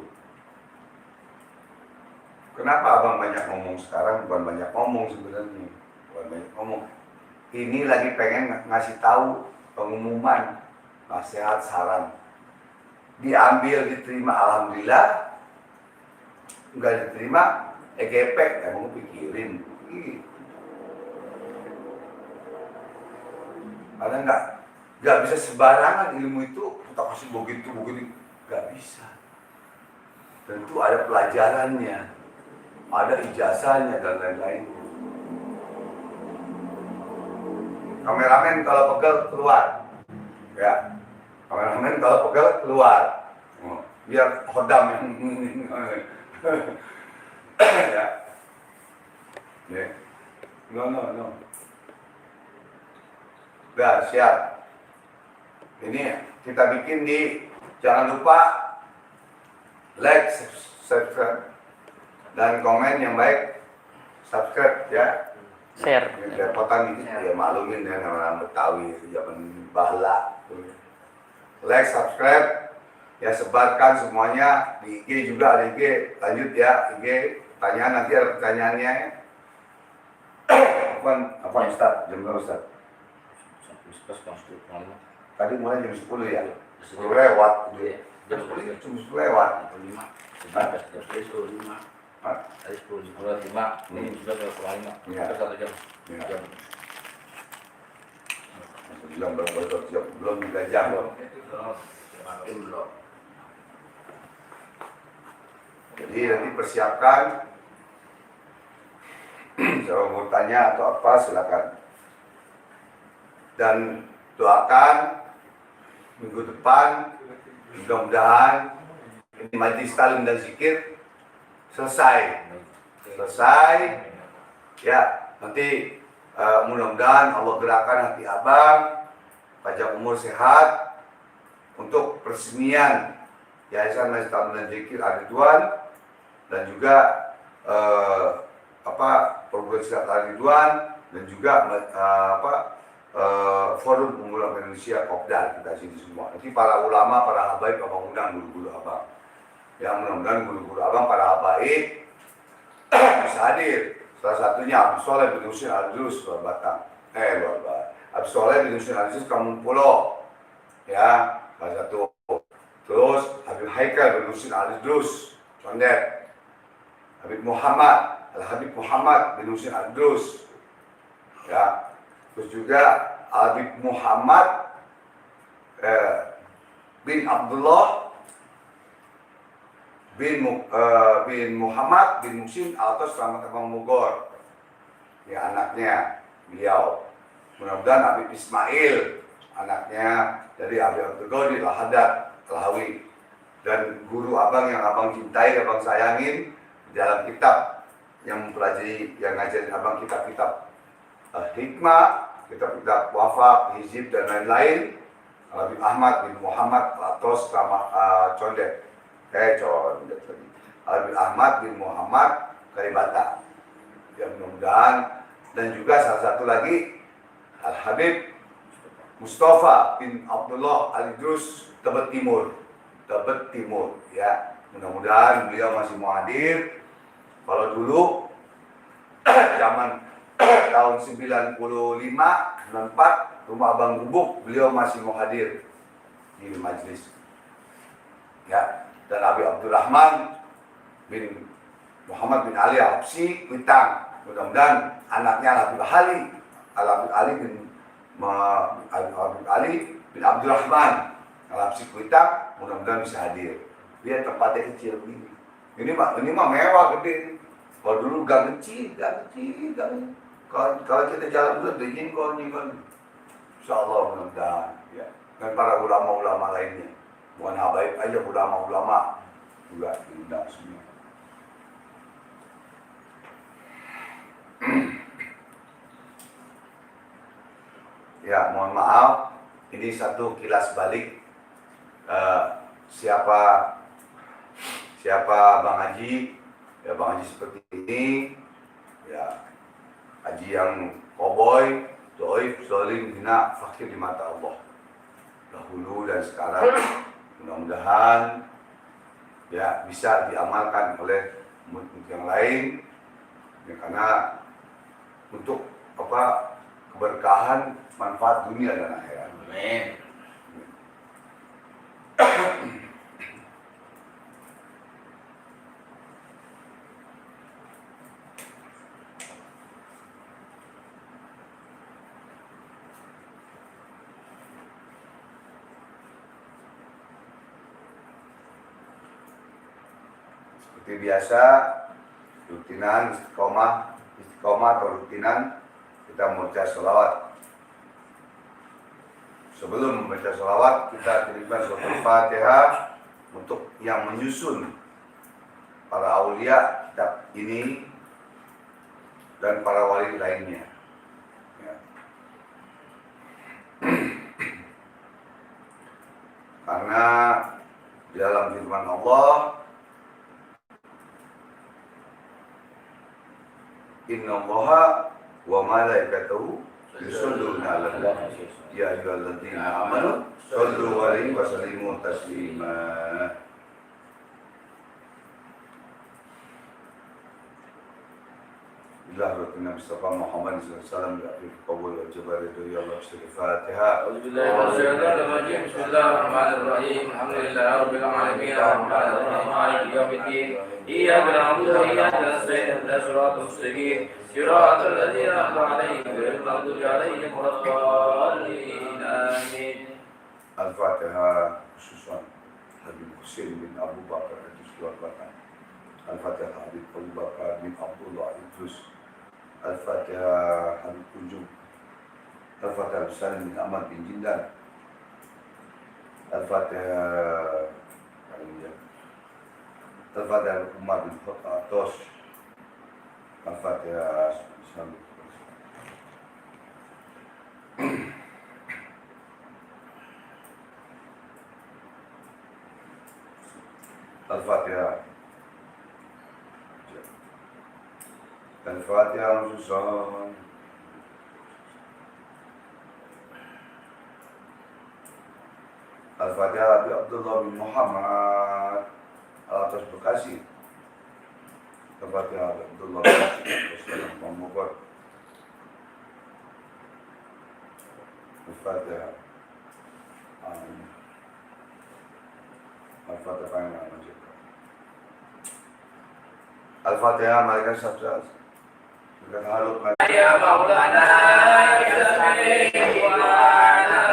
Kenapa abang banyak ngomong sekarang? Bukan banyak ngomong sebenarnya, bukan banyak ngomong. Ini lagi pengen ngasih tahu pengumuman, nasihat, saran. Diambil, diterima, alhamdulillah. Enggak diterima, gepek, emang pikirin. Ada nggak bisa sembarangan ilmu itu kita kasih begitu, nggak bisa. Tentu ada pelajarannya, ada ijazahnya dan lain-lain. Kameramen kalau pegel keluar, ya. Kameramen kalau pegel keluar, biar hodam yang ya. Yeah. No. Udah siap. Ini kita bikin di, jangan lupa like, subscribe, dan komen yang baik, subscribe ya. Share. Repotan dikit ya, maklumin ya, orang Betawi zaman bahla. Like, subscribe, Ya, sebarkan semuanya di IG juga, ada IG. Lanjut ya, IG. Pertanyaan, nanti ada pertanyaannya. Apa Ustaz? Jam berapa Ustaz? Tadi mulai jam 10 ya? 10 lewat. Jam 10 lewat. 5. Hah? Jam 10.05. Hah? Tadi 10.05. Ini sudah 10.05. Iya. Ada 1 jam. Iya. Jam. Belum berapa jam? Belum 3 jam. Makin belum. Jadi nanti persiapkan. Kalau mau tanya atau apa silakan. Dan doakan minggu depan mudah-mudahan ini majlis talim dan zikir selesai. Ya, nanti mudah-mudahan Allah gerakan hati abang, panjang umur sehat untuk peresmian Yayasan Majlis Talim dan Zikir Al-Ridwan dan juga program Silat Al-Ridwan dan juga Forum Pengulama Indonesia Kopdar, kita sini semua. Nanti para ulama, para habaib abang undang guru-guru abang. Ya, mudah-mudahan guru-guru abang, para habaib bisa hadir. Salah satunya Abdul Soleh bin Husin Al-Drus luar Batang. Abdul Soleh bin Husin Al-Drus Kampung Pulau. Ya, salah satu. Terus Habib Haikal bin Husin Al-Drus Condet. Habib Muhammad, Al-Habib Muhammad bin Husin Al-Drus. Ya. Terus juga Habib Muhammad bin Abdullah bin Muhammad bin Musin Altos Selamat Abang Bogor, ya anaknya beliau. Mudah-mudahan Habib Ismail, anaknya dari Habib Abdul Qadir Al-Haddad Al-Hawi, dan guru abang yang abang cintai, abang sayangin di dalam kitab yang mempelajari, yang ngajarin abang kitab-kitab hikmah, kitab-kitab wafat, hizib dan lain-lain. Habib Ahmad bin Muhammad Altos Condet. Habib Ahmad bin Muhammad Kalibata. Ya, mudah-mudahan. Dan juga salah satu lagi Al-Habib Mustafa bin Abdullah Al-Idrus Tebet Timur, ya. Mudah-mudahan beliau masih mau hadir. Kalau dulu zaman tahun 95, 94, rumah Abang Gubuk, beliau masih mau hadir di majelis. Ya, dan Habib Abdurrahman bin Muhammad bin Ali Al-Habsyi Kuitang. Mudah-mudahan anaknya Habib Ali bin Abdurrahman Al-Habsyi Kuitang, mudah-mudahan bisa hadir. Dia tempatnya kecil begini. Ini mah mewah gede. Kalau dulu gang kecil. Kalau kita jalan dulu begini kon. Insyaallah mudah-mudahan ya. Dan para ulama-ulama lainnya. Bukan habaib aja, ulama-ulama juga diundang semua. Ya, mohon maaf, ini satu kilas balik siapa Bang Haji. Ya, Bang Haji seperti ini, ya Haji yang koboi, doib, zolim, hina, fakir di mata Allah dahulu dan sekarang. Mudah-mudahan ya bisa diamalkan oleh umat yang lain ya, karena untuk keberkahan manfaat dunia dan akhirat. Amin. Seperti biasa, rutinan istiqomah atau rutinan kita membaca sholawat. Sebelum membaca sholawat, kita kirimkan surat Al-Fatihah untuk yang menyusun para aulia kitab ini dan para wali lainnya. Ya. Karena di dalam firman Allah, Innallaha wa malaikatahu يصلون على النبي يا أيها الذين آمنوا صلوا عليه وسلموا تسليما. الله ربنا مصطفى محمد صلى الله عليه وسلم في القبول والجبر يا الله بسم الفاتحة. أعوذ بالله من الشيطان الرجيم. بسم الله الرحمن الرحيم. الحمد لله رب العالمين الرحمن الرحيم مالك يوم الدين إياك نعبد وإياك نستعين اهدنا الصراط المستقيم صراط الذين أنعمت عليهم غير المغضوب عليهم ولا الضالين آمين. الفاتحة خصوصا حبيب حسين بن أبو بكر Idris Bakar. الفاتحة حبيب أبو بكر بن عبد الله Idris. الفاتحة حبيب كنجم. الفاتحة سالم بن أحمد بن جندان. الفاتحة الفاتحة عمر بن خطاب. الفاتحة الفاتحة الفاتحة خصوصا الفاتحة عبد الله بن محمد atas Bekasi. Al-Fatihah Abdullah bin Mubarak. Al-Fatihah. Al-Fatihah. Al-Fatihah mereka sabda. Mereka harus Ya Maulana ya Sami wa ana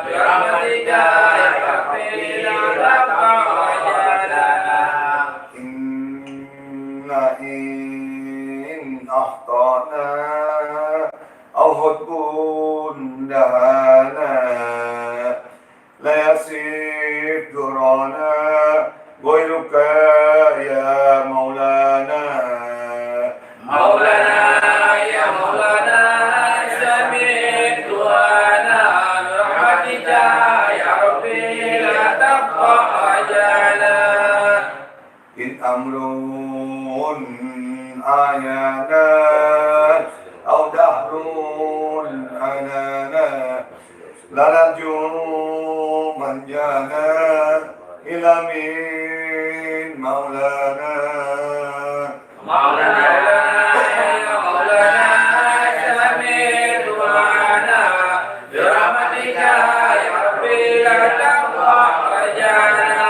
bi rahmatika ya Rabbi إن أخطأنا أو هدبون دهانا لا يصيب درانا غيرك يا مولانا مولانا يا مولانا سمع دعانا برحمتك يا ربي لا تقطع أجلنا إن أمر آيانا أو دهر أنانا لا نرجو من جانا إلى من مولانا مولانا يا مولانا سمع دعانا برحمتك يا ربي لا تقطع أجلنا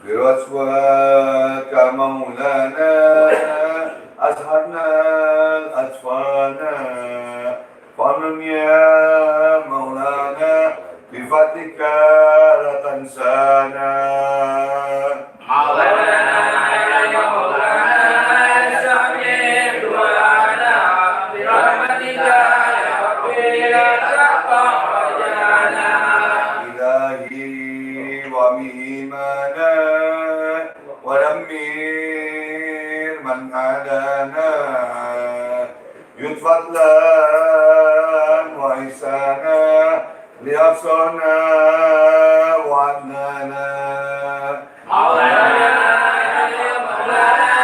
برسولك مولانا أسهرنا الأطفالنا فمن يا مولانا بفضلك لا تنسانا مولانا يا مولانا سمع دعانا برحمتك يا ربي لا تقطع أجلنا إلهي ومهمانا ودمر من عادانا يتفضلا وإحسانا لأبصارنا وعدنانا مولانا يا مولانا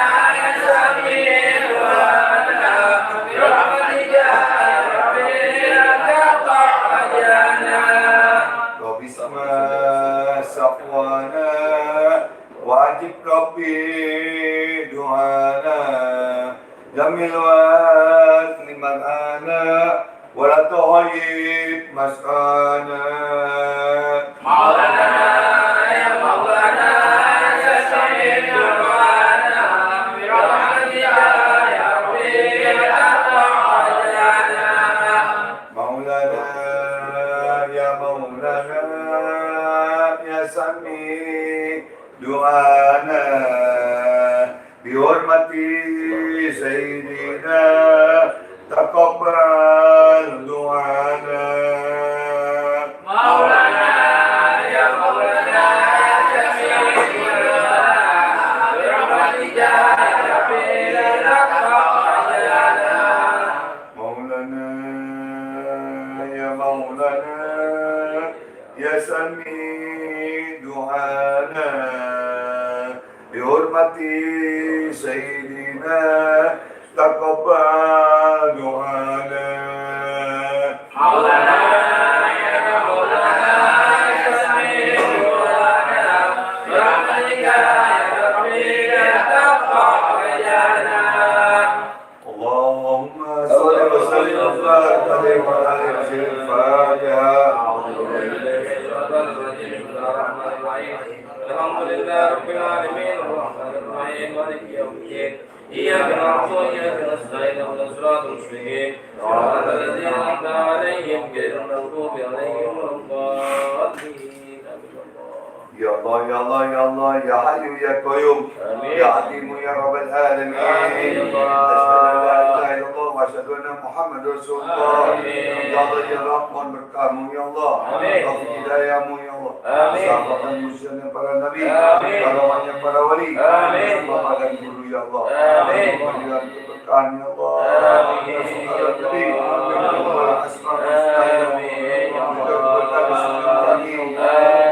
سمع دعانا برحمتك يا ربي لا تقطع أجلنا وباسم صفوانا وأجب ربي دعانا جمل وزن من أنا ولا تغيب مسعانا مولانا يا مولانا سمع دعانا برحمتك يا ربي لا تقطع أجلنا مولانا يا مولانا يا سميع دعانا بحرمة سيدنا تقبل دعانا مولانا يا مولانا سمع دعانا برحمتك يا ربي لا تقطع أجلنا مولانا يا مولانا يا سميع دعانا بحرمة سيدنا تقبل دعانا اللهم صل وسلم وبارك عليه وعلى آله وصحبه الفاتحة. الحمد لله رب العالمين الرحمن الرحيم مالك يوم الدين إياك نعبد وإياك نستعين اهدنا الصراط المستقيم صراط الذين أنعمت عليهم غير المغضوب عليهم ولا الضالين. Ya Allah, Ya Allah, Ya Allah, Ya Hayyu Ya Qayyum, Amin. Ya Alimu Ya Rabbal Alamin. Amin. Asyhadu an la ilaha illallah wa asyhadu anna Muhammadar Rasulullah. Amin. Ya Allah, Ya Rahman berkamu Ya Allah. Amin. Taufik hidayahmu Ya Allah. Amin. Sahabatan muslimin para nabi. Amin. Karamahnya para wali. Amin. Bapak dan guru Ya Allah. Amin. Berikan keberkahan Ya Allah. Amin. Rasulullah Nabi. Ya Allah, asma Amin. Ya Allah. Berkah di seluruh kami. Amin.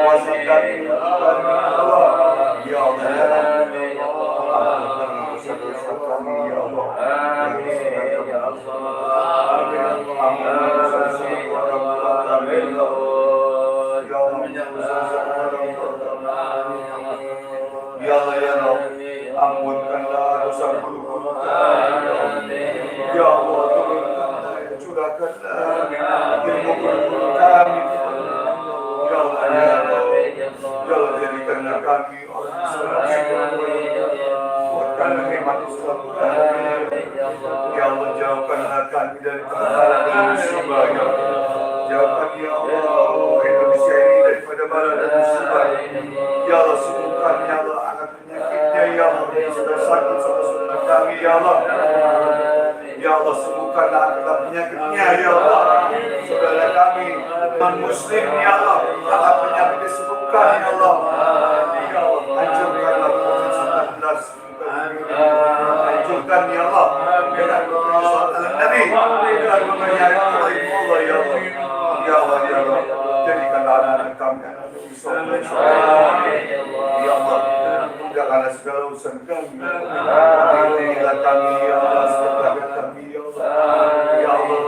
Kuasakan Ya Allah. Ya Allah. Ya Allah. Amin ya Allah. Amin ya Ya Allah ya Rabb, ampunkanlah dosa guru ya Allah, turunkanlah, curahkanlah ilmu guru kami. Ya Allah ya Rabb, ya Allah jadikanlah kami orang Islam, buatkanlah iman Islam kami. Ya Allah jauhkanlah kami dari bala dan musibah ya Allah. Jauhkan ya Allah Indonesia ini daripada bala dan musibah. Ya Allah sembuhkan ya Allah anak penyakitnya ya Allah yang sedang sakit saudara-saudara kami ya Allah. Ya Allah sembuhkanlah anak penyakitnya ya Allah. Saudara kami non muslim ya Allah anak penyakit disembuhkan ya Allah. Ya Allah hancurkanlah COVID-19. Hancurkan ya Allah dengan salat Nabi dengan mengajarkan Allah ya Allah. Ya Allah ya Allah jadikanlah anak kami anak ya Allah mudahkanlah segala urusan kami. Lindungilah kami ya Allah setiap kami ya Allah. Ya Allah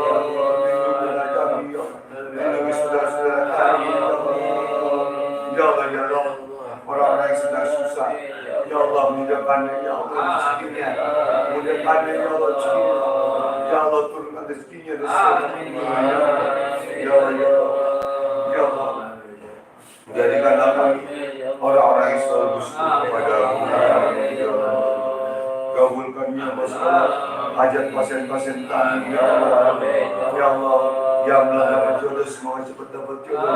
lindungilah kami ya Allah. Lindungi saudara-saudara kami ya Allah. Ya Allah ya Allah orang-orang yang sedang susah. Ya Allah mudahkanlah ya Allah rezekinya. Mudahkanlah ya Allah rezekinya. Ya Allah turunkan rezekinya dari sana. Ya Allah ya Allah. Ya Allah jadikanlah kami orang-orang yang selalu bersyukur kepada-Mu. Ya Allah kabulkan ya Allah hajat pasien-pasien kami ya Allah. Ya Allah yang belum dapat jodoh semoga cepat dapat jodoh.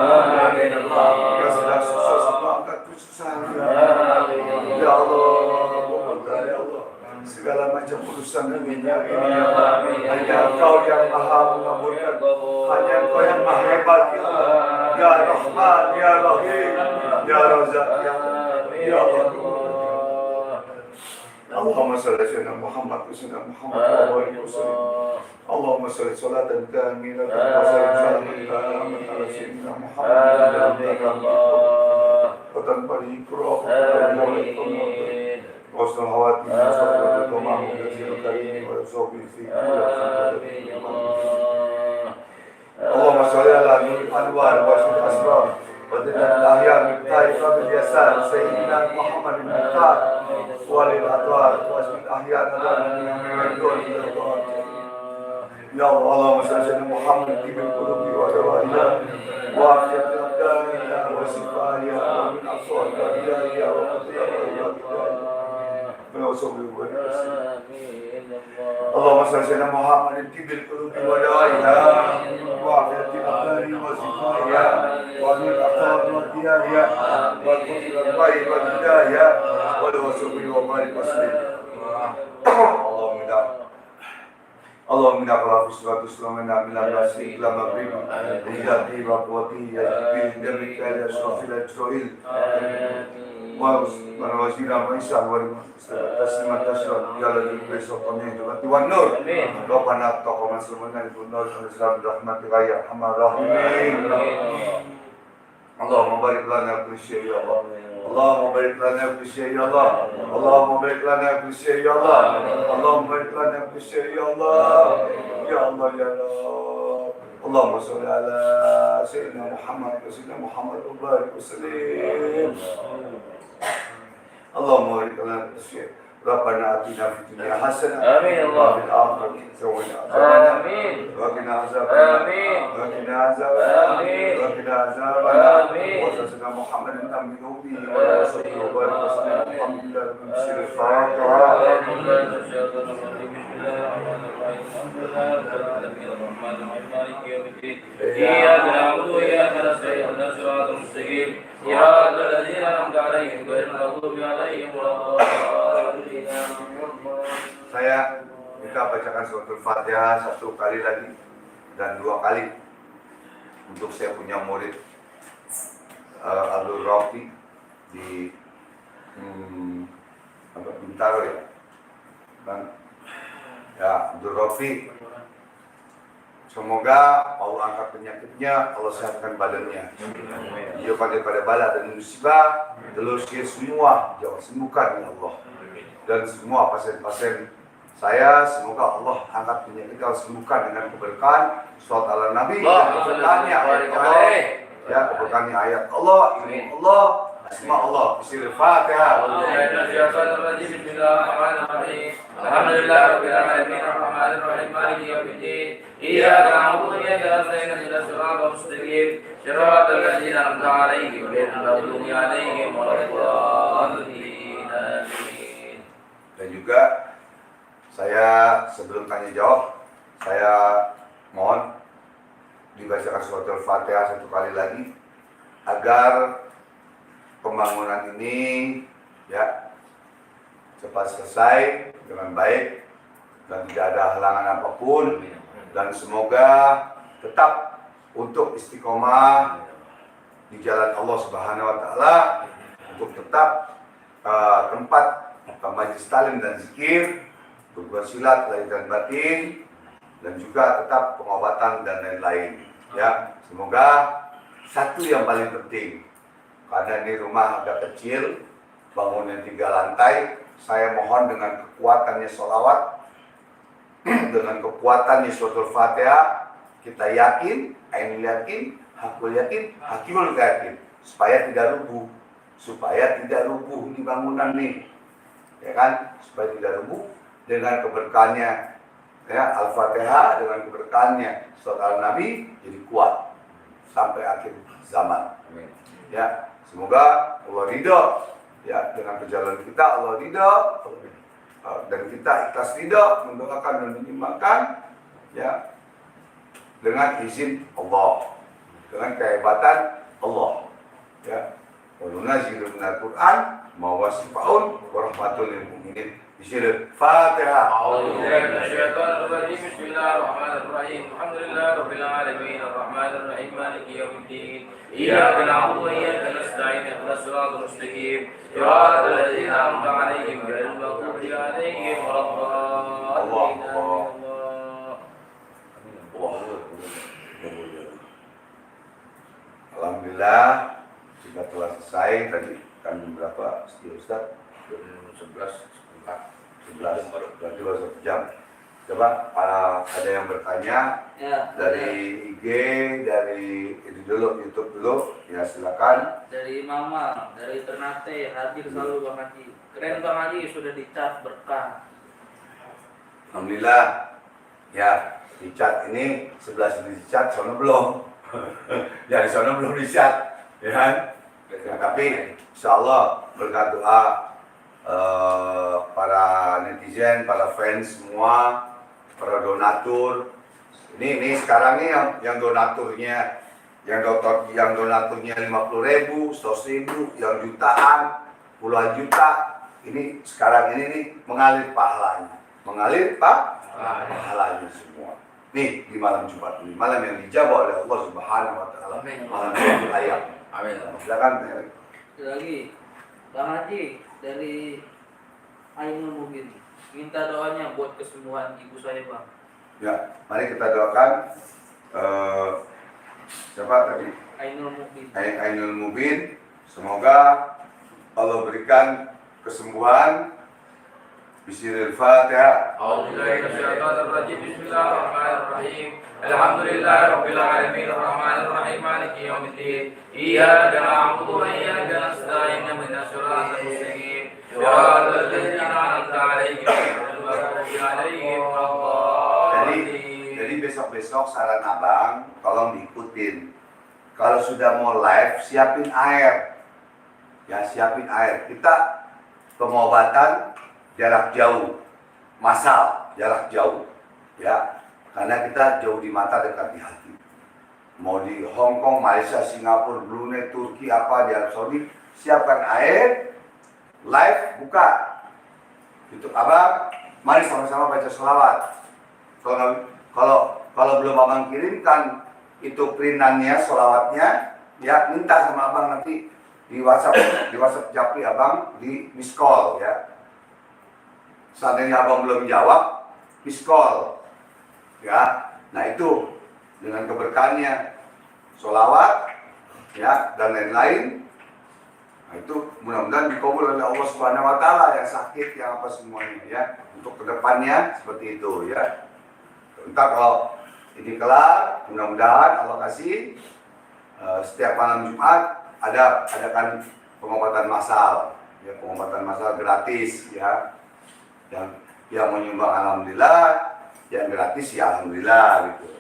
Yang sedang susah semoga angkat kesusahannya. Ya Allah ya Allah segala macam urusan dunia ini ya Allah hanya Engkau yang maha mengabulkan, hanya Engkau yang maha hebat ya Allah. Ya Rahman ya Rahim ya Razak ya Allah. Allahumma salli ala sayyidina Muhammad wa sallam Muhammad wa alihi wasallam. Allahumma salli salatan kamilatan wa sallim salaman taman ala sayyidina Muhammad wa tanpa ikra وصل هواتي وصل معه كثير الكريم ويصوبي في اللهم صل على نور الانوار واشرف الاسرار ودنا الاحياء من طائفه باليسار سيدنا محمد بن الخار ولي الاطوار واشرف الاحياء نظر من الدول الى الدول. يا الله اللهم صل على محمد طيب القلوب ودوائها وعافيه الابدان وشفائها ومن اصوات الدنيا وقضيها اللهم صل على محمد طيب القلوب ودوائها وعافية الأبدان وشفائها ومن الأخطار والدياها والقدر الطيب والهداية والوسوق وبارك وسلم. اللهم إنك على فسرة سلامنا من الناس لما بريم إجابتي وقوتي يجبين دمك إلى أشرف الأجرائيل ووزير عيسى والتسليم تشرف يلا البيس والطمين والنور ربنا تقوم سلمنا بالنور والإسلام برحمتك يا أرحم الراحمين. اللهم بارك لنا كل شيء يا الله. اللهم بارك لنا كل شيء يا الله. اللهم بارك لنا كل شيء يا الله. اللهم بارك لنا كل شيء يا الله. يا الله يا رب. اللهم صل على سيدنا محمد وسيدنا محمد وبارك وسلم. اللهم بارك لنا كل شيء ربنا آتنا في الدنيا حسنة آمين يا الله. وفي الآخرة حسنة وقنا عذاب آمين. وقنا عذاب النار آمين. وقنا عذاب النار آمين. وقنا عذاب النار آمين. وصلنا محمد من ذنوبه ولا صدق وبارك وسلم الحمد لله رب العالمين الفاتحة إياك نعبد وإياك نستعين اهدنا الصراط المستقيم صراط الذين أنعمت عليهم غير المغضوب عليهم ولا الضالين. Saya minta bacakan suratul Fatihah 1 kali lagi dan 2 kali untuk saya punya murid Abdul Rafi di Bintaro ya. Dan ya Abdul Rafi, semoga Allah angkat penyakitnya, Allah sehatkan badannya, dijauhkan daripada bala dan musibah, telurnya semua jauh sembuhkan ya Allah. Dan semua pasien-pasien saya, semoga Allah angkat penyakit, Allah sembuhkan dengan keberkahan Shalawat ala Nabi dan keberkahannya ayat Allah, ya keberkahannya ayat Allah, ilmu Allah, asma Allah. Bismillahirrahmanirrahim. Bismillahirrahmanirrahim. Alhamdulillahirabbil alamin arrahmanir rahim maliki yaumiddin. Iyyaka na'budu wa iyyaka nasta'in ihdinas siratal mustaqim siratal ladzina an'amta 'alaihim ghairil maghdubi 'alaihim waladdallin. Amin. Dan juga saya sebelum tanya jawab, saya mohon dibacakan surat Al-Fatihah 1 kali lagi agar pembangunan ini ya cepat selesai dengan baik dan tidak ada halangan apapun, dan semoga tetap untuk istiqomah di jalan Allah Subhanahu wa taala, untuk tetap tempat majelis talim dan zikir, berbuat silat lahir dan batin, dan juga tetap pengobatan dan lain-lain. Ya, semoga satu yang paling penting, karena ini rumah agak kecil, bangunnya 3 lantai, saya mohon dengan kekuatannya sholawat, dengan kekuatannya suratul Fatihah, kita yakin, ainul yakin, hakul yakin, hakimul yakin, supaya tidak rubuh ini bangunan nih, ya kan, supaya tidak rubuh dengan keberkahannya ya Al-Fatihah, dengan keberkahannya Shalawat Nabi, jadi kuat sampai akhir zaman. Amin. Ya, semoga Allah ridho ya dengan perjalanan kita, Allah ridho, dan kita ikhlas ridho mendoakan dan menyimakkan ya dengan izin Allah, dengan kehebatan Allah ya. Wa nunazzilu minal Qur'an ma huwa shifaa'un wa rahmatul lil mu'minin. Bismillahirrahmanirrahim. أعوذ بالله من الشيطان الرجيم بسم الله الرحمن الرحيم الحمد لله رب العالمين الرحمن الرحيم مالك يوم الدين إياك نعبد وإياك نستعين اهدنا الصراط المستقيم صراط الذين أنعمت عليهم غير المغضوب عليهم ولا الضالين. Alhamdulillah sudah telah selesai tadi kan berapa Ustaz? 11 berarti baru 1 jam. Coba ada yang bertanya Ya, dari IG, dari itu dulu, YouTube dulu, ya silakan. dari Mama, dari Ternate, hadir selalu Bang Haji. Keren Bang Haji, sudah dicat berkah. Alhamdulillah, ya dicat ini 11 dicat, sono belum. Ya di sono belum dicat, ya kan? Ya, tapi insya Allah berkat doa para netizen, para fans semua, para donatur. Ini sekarang nih yang donaturnya, yang donaturnya 50.000, 100.000, yang jutaan, puluhan juta. Ini sekarang ini nih mengalir pahalanya, pahalanya semua. Nih di malam Jumat ini, malam yang dijabah oleh Allah Subhanahu wa taala, malam Jumat ayam. Amin. Silakan. Lagi, Bang Haji, dari Ainul Mubin, minta doanya buat kesembuhan ibu saya Bang. Ya, mari kita doakan siapa tadi? Ainul Mubin. Ainul Mubin. Semoga Allah berikan kesembuhan. Bismillahirrahmanirrahim. أعوذ بالله من الشيطان الرجيم بسم الله الرحمن الرحيم الحمد لله رب العالمين الرحمن الرحيم مالك يوم الدين إياك نعبد وإياك نستعين اهدنا الصراط المستقيم صراط الذين أنعمت عليهم غير المغضوب عليهم ولا الضالين. Jadi besok-besok saran abang, tolong diikutin. Kalau sudah mau live, siapin air. Ya, siapin air. Kita pengobatan jarak jauh, massal jarak jauh. Ya, karena kita jauh di mata, dekat di hati. Mau di Hong Kong, Malaysia, Singapura, Brunei, Turki, apa di Arab Saudi, siapkan air, live, buka. YouTube abang, mari sama-sama baca sholawat. Kalau belum abang kirimkan itu printannya, sholawatnya, ya minta sama abang nanti di WhatsApp Japri abang di miss call ya. Seandainya abang belum jawab, miss call ya. Nah itu dengan keberkahannya, sholawat ya dan lain-lain. Nah, itu mudah-mudahan dikabul oleh Allah Subhanahu Wa Taala, yang sakit, yang apa semuanya ya. Untuk kedepannya seperti itu ya. Entah kalau ini kelar, mudah-mudahan Allah kasih setiap malam Jumat adakan pengobatan massal, ya pengobatan massal gratis ya. Yang menyumbang alhamdulillah, yang gratis ya alhamdulillah gitu.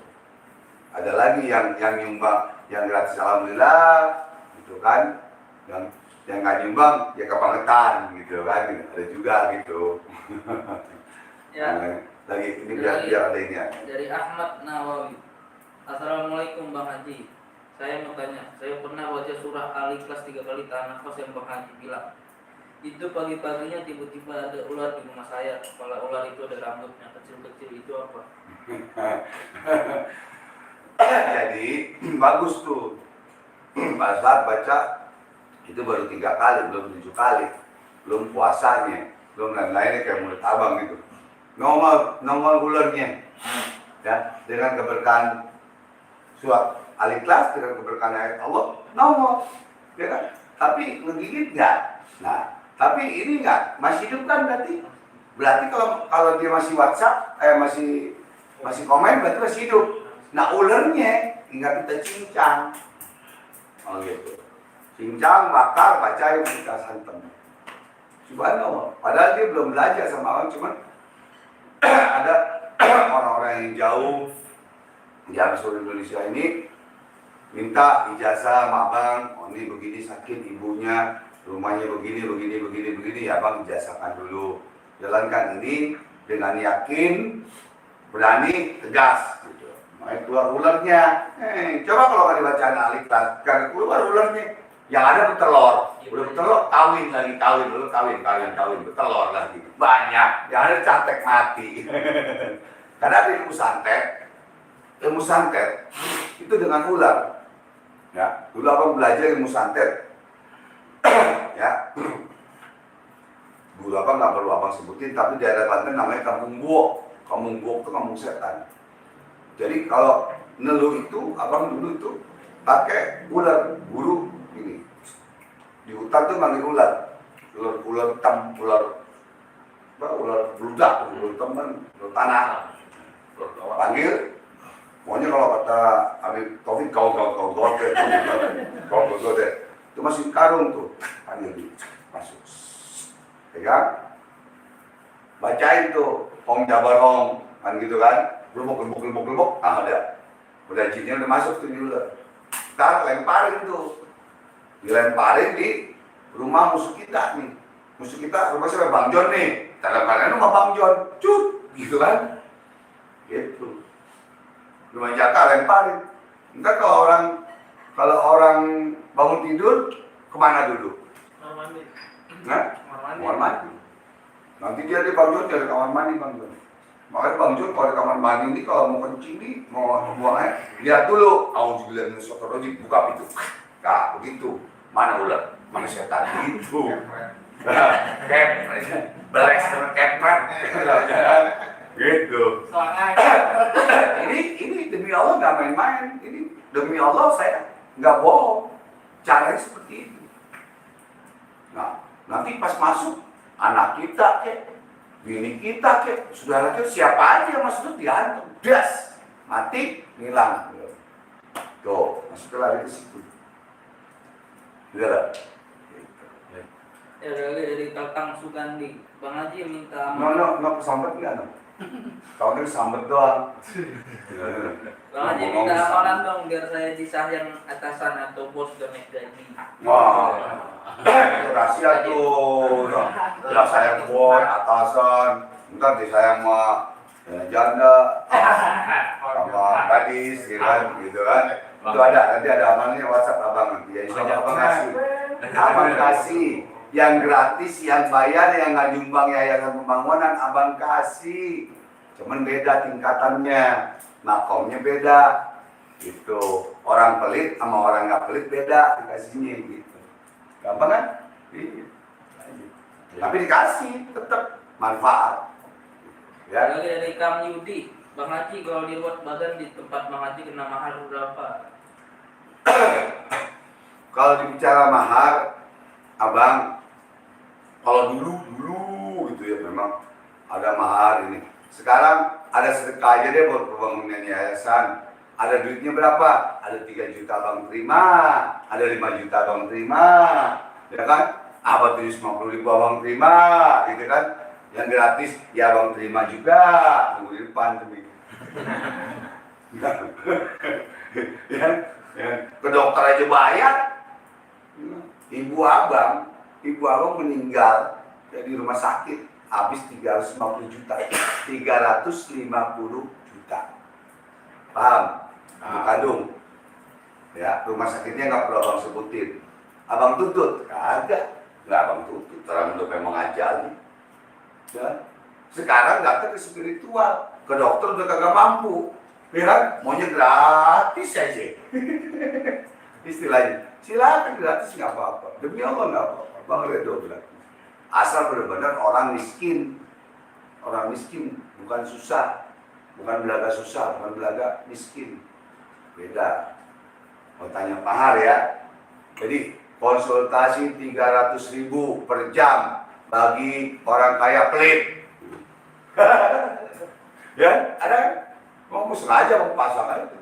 Ada lagi yang nyumbang yang gratis alhamdulillah gitu kan. Yang nggak nyumbang ya kebangetan gitu kan. Ada juga gitu. Ya. Lagi ini biar ada ini ya. Dari Ahmad Nawawi. Assalamualaikum Bang Haji. Saya mau tanya, saya pernah baca surah Al-Ikhlas 3 kali tahan nafas yang Bang Haji bilang. Itu pagi-paginya tiba-tiba ada ular di rumah saya. Kepala ular itu ada rambutnya kecil-kecil, itu apa? Jadi bagus tuh. Pada saat baca itu baru 3 kali, belum 7 kali. Belum puasanya, belum lain-lainnya kayak mulut abang gitu. Nongol ularnya ya, dengan keberkahan surat Al-Ikhlas, dengan keberkahan ayat Allah nongol ya kan, tapi ngegigit nggak. Nah tapi ini nggak, masih hidup kan berarti kalau dia masih WhatsApp masih komen berarti masih hidup. Nah ularnya tinggal kita cincang, oh gitu, cincang, bakar, bacain, kita santan. Subhanallah, padahal dia belum belajar sama orang, cuman ada orang-orang yang jauh di seluruh Indonesia ini minta ijazah sama abang. Oh ini begini sakit ibunya, rumahnya begini ya bang, ijazahkan dulu, jalankan ini dengan yakin, berani, tegas gitu. Makanya keluar ularnya. Coba kalau nggak dibaca Al-Ikhlas, kan keluar ularnya. Yang ada bertelur, udah bertelur, kawin, bertelur lagi, banyak, yang ada cantek mati. Karena ada ilmu santet itu dengan ular. Ya, dulu abang belajar ilmu santet, ya, dulu abang nggak perlu abang sebutin, tapi di daerah Banten namanya Kampung Buok. Kampung Buok itu kampung setan. Jadi kalau neluh itu, abang dulu itu pakai ular buru. Ini di hutan tuh manggil ular hitam, ular bludak, ular hitam kan, ular tanah. Panggil, pokoknya kalau kata Habib Taufik kau deh, itu masih karung tuh, panggil di masuk, pegang, bacain tuh, Hong Jabarong, kan gitu kan, gelembuk, ah udah jinnya udah masuk tuh di ular. Ntar lemparin tuh, dilemparin di rumah musuh kita nih. Musuh kita rumah siapa? Bang John nih. Kita lemparin rumah Bang John, cut, gitu kan? Gitu. Rumah Jaka lemparin. Ntar kalau orang bangun tidur kemana dulu? Kamar mandi. Nah, kamar mandi. Nanti dia di Bang John dari kamar mandi Bang John. Makanya Bang John kalau di kamar mandi ini kalau mau kencing nih, mau buang air, lihat dulu. Auzubillahi minasyaitonir rajim, buka pintu. Nah, begitu. Mana ular? Mana setan? Gitu. Beles sama kepret. Gitu. Ini demi Allah nggak main-main. Ini demi Allah saya nggak bohong. Caranya seperti itu. Nah, nanti pas masuk anak kita bini kita saudara kita siapa aja yang masuk dihantam, das, mati, hilang. Tuh, masuk lari ke situ. Udah. Ya dari Kakang Sugandi. Bang Haji minta No, kesambet nggak no? Kau ini kesambet doang. Bang Haji minta amalan dong biar saya disayang atasan atau bos dan naik gaji. Wah, itu rahasia tuh. Udah sayang bos, atasan, ntar disayang sama janda, sama gadis, gitu kan. Itu ada, nanti ada amalnya WhatsApp abang nanti. Ya, insya Allah abang kasih. Abang kasih. Yang gratis, yang bayar, yang nggak nyumbang yayasan pembangunan, abang kasih. Cuman beda tingkatannya, makomnya beda. Gitu. Orang pelit sama orang nggak pelit beda dikasihnya gitu. Gampang kan? Iya. Tapi dikasih tetap manfaat. Ya. Lagi dari Kang Yudi. Bang Haji kalau dibuat badan di tempat Bang Haji kena mahar berapa? Kalau dibicara mahar, abang, kalau dulu gitu ya memang ada mahar ini. Sekarang ada sedekah aja deh buat pembangunan yayasan. Ada duitnya berapa? Ada 3 juta abang terima, ada 5 juta abang terima, ya kan? Apa 750.000 abang terima, gitu kan? Yang gratis ya abang terima juga, tunggu di depan tuh. Ya, ke dokter aja bayar. Ibu abang meninggal di rumah sakit habis 350 juta, 350 juta. Paham? Ibu kandung. Ya, rumah sakitnya nggak perlu abang sebutin. Abang tuntut? Kagak. Nggak abang tuntut, orang untuk memang ngajali. Ya. Sekarang datang ke spiritual, ke dokter udah kagak mampu. Ya kan? Maunya gratis aja. Istilahnya, silakan gratis nggak apa-apa. Demi Allah nggak apa-apa. Bang Redo gratis. Asal benar-benar orang miskin, bukan susah, bukan belaga susah, bukan belaga miskin. Beda. Mau tanya mahar ya. Jadi konsultasi 300.000 per jam bagi orang kaya pelit. Ya, ada kan? Mau sengaja mau pasang aja.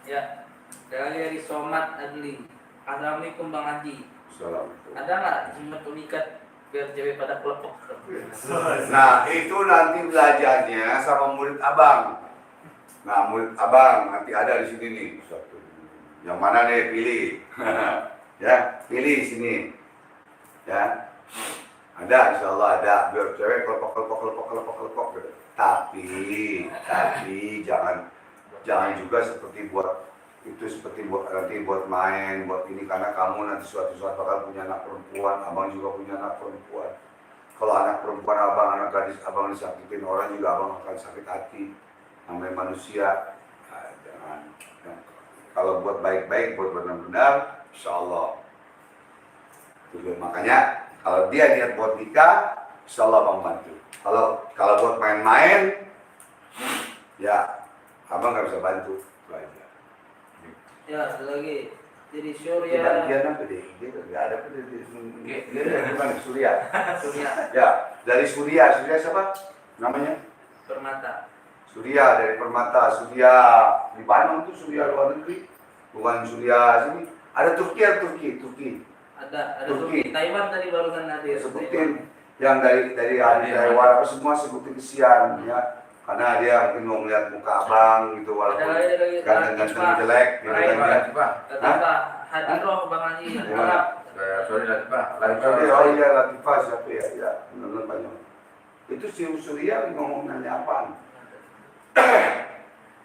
Ya, dari Somat Adli. Assalamualaikum Bang Haji. Assalamualaikum. Ada nggak jemput unikat biar cewek pada kelepok? Nah, itu nanti belajarnya sama murid abang. Nah, murid abang nanti ada di sini nih. Yang mana nih pilih? Ya, pilih sini. Ya. Ada, insya Allah ada. Biar cewek kelepok gitu. Tapi jangan juga seperti buat nanti buat main, buat ini, karena kamu nanti suatu saat bakal punya anak perempuan, abang juga punya anak perempuan. Kalau anak perempuan abang, anak gadis abang disakitin orang juga abang akan sakit hati. Namanya manusia. Nah, jangan. Kalau buat baik-baik, buat benar-benar, insya Allah. Makanya kalau dia niat buat nikah, insya Allah abang bantu. Kalau buat main-main, ya abang nggak bisa bantu. Itu aja. Ya, ada lagi dari Itu Surya. bagian apa deh? Dia nggak ada dia dari mana? Surya. Surya Ya, dari Surya siapa namanya? Permata. Surya dari Permata. Surya di Bandung tuh, Surya luar negeri, bukan Surya sini. Ada Turki. Ada Turki. Taiwan tadi barusan hadir. Sebutin yang dari Taiwan apa semua sebutin kesian ya. Karena dia mungkin mau melihat muka abang gitu, walaupun ganteng-ganteng jelek gitu kan. Latifah Hadiroh Bang Haji. Sorry Latifah. Oh iya, Latifah siapa ya? Ya, benar banyak. Itu si Surya ngomong nanya apaan?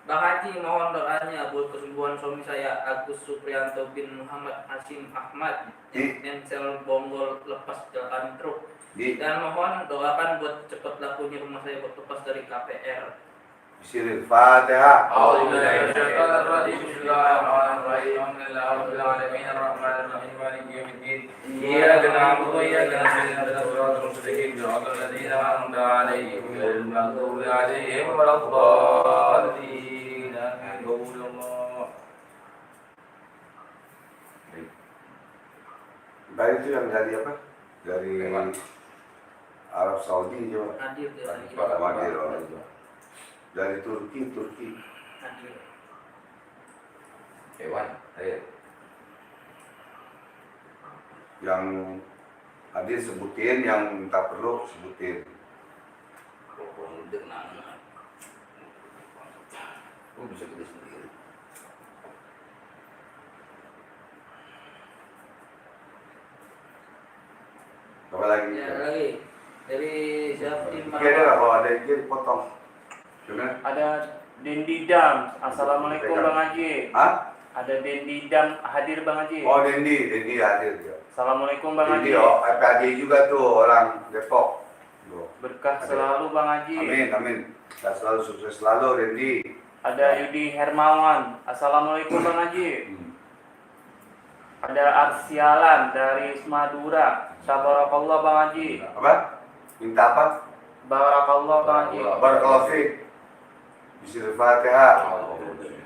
Bang Haji mohon doanya buat kesembuhan suami saya Agus Supriyanto bin Muhammad Hasim Ahmad yang sel bonggol lepas kecelakaan truk. Dan mohon doakan buat cepat lakunya rumah saya buat lepas dari KPR. Bismillahirrahmanirrahim. A'udzubillahi minasyaitonir rajim. Bismillahirrahmanirrahim. Alhamdulillahirabbil alamin arrahmanirrahim maliki yaumiddin. Iyyaka na'budu wa iyyaka nasta'in ihdinas siratal mustaqim siratal ladzina an'amta 'alaihim ghairil maghdubi 'alaihim waladdallin. Baik, itu yang dari apa? Dari Arab Saudi coba. Hadir dari Hadir. Dari Turki. Hadir. Hewan, ayo. Yang Hadir sebutin, yang minta perlu sebutin. Oh, bisa kita sendiri. Apa lagi? Ya, lagi dari Syafri Kira kalau ada yang dipotong. Gimana? Ada Dendi Dam. Assalamualaikum Bang Haji. Hah? Ada Dendi Dam hadir Bang Haji. Oh, Dendi hadir ya. Assalamualaikum Bang Dendi, Haji. oh, PAD juga tuh orang Depok. Tuh. Berkah Ada. selalu Bang Haji. Amin. Sehat selalu, sukses selalu, Dendi. Ada Yudi Hermawan. Assalamualaikum Bang Haji. Ada Arsialan dari Madura. Sabarakallah Bang Haji. Apa? Minta apa? Barakallah Bang Haji. Barakallahu fiik. Bismillahirrahmanirrahim.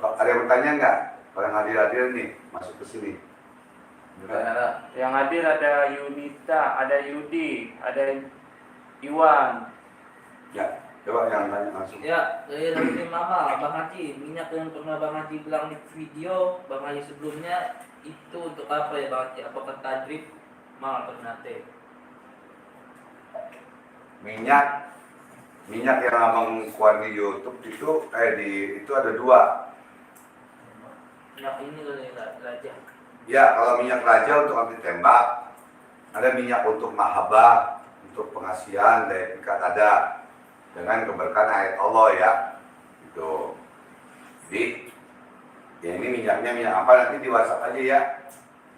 Ada yang bertanya nggak? Kalau yang hadir nih masuk ke sini. Yang hadir ada Yunita, ada Yudi, ada Iwan. Ya, coba yang tanya langsung. Ya, dari Mama, Bang Haji, minyak yang pernah Bang Haji bilang di video Bang Haji sebelumnya itu untuk apa ya Bang Haji? Apakah tadrib mal ternate? Minyak yang abang keluar di YouTube itu itu ada dua. Minyak ini kali raja. Ya, kalau minyak raja untuk anti tembak, ada minyak untuk mahabbah, untuk pengasihan, daya pikat ada, dengan keberkahan ayat Allah ya. Itu. Jadi, ya ini minyaknya minyak apa nanti di WhatsApp aja ya.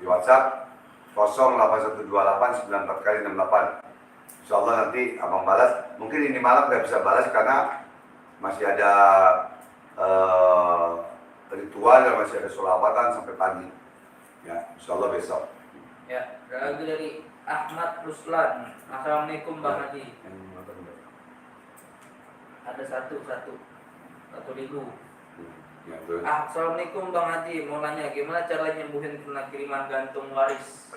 Di WhatsApp 08128 94 kali 68. Insya Allah nanti abang balas. Mungkin ini malam nggak bisa balas karena masih ada ritual dan masih ada sholawatan sampai pagi. Ya, insya Allah besok. Ya, ada lagi dari Ahmad Ruslan. Assalamualaikum Bang Haji. Ada satu ribu. Ya, betul. Assalamualaikum Bang Haji, mau nanya gimana cara nyembuhin kena kiriman gantung waris?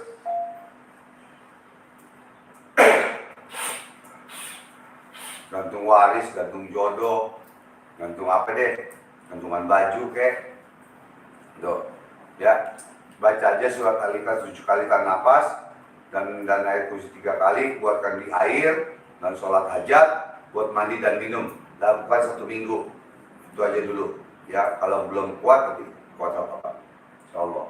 Gantung waris, gantung jodoh, gantung apa deh, gantungan baju kek. Tuh, ya. Baca aja surat Al-Ikhlas 7 kali tahan nafas dan ayat kursi 3 kali, buatkan di air dan sholat hajat, buat mandi dan minum. Lakukan 1 minggu. Itu aja dulu. Ya, kalau belum kuat nanti kuat apa? Insyaallah.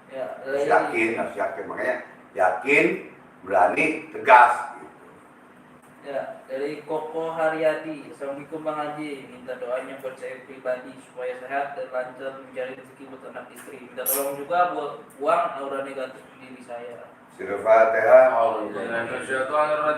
Ya, Harus yakin, makanya yakin, berani, tegas. Ya, dari Koko Haryadi. Assalamualaikum Bang Haji, minta doanya buat saya pribadi supaya sehat dan lancar mencari rezeki buat anak istri. Minta tolong juga buat buang aura negatif di diri saya. Surah Fatihah.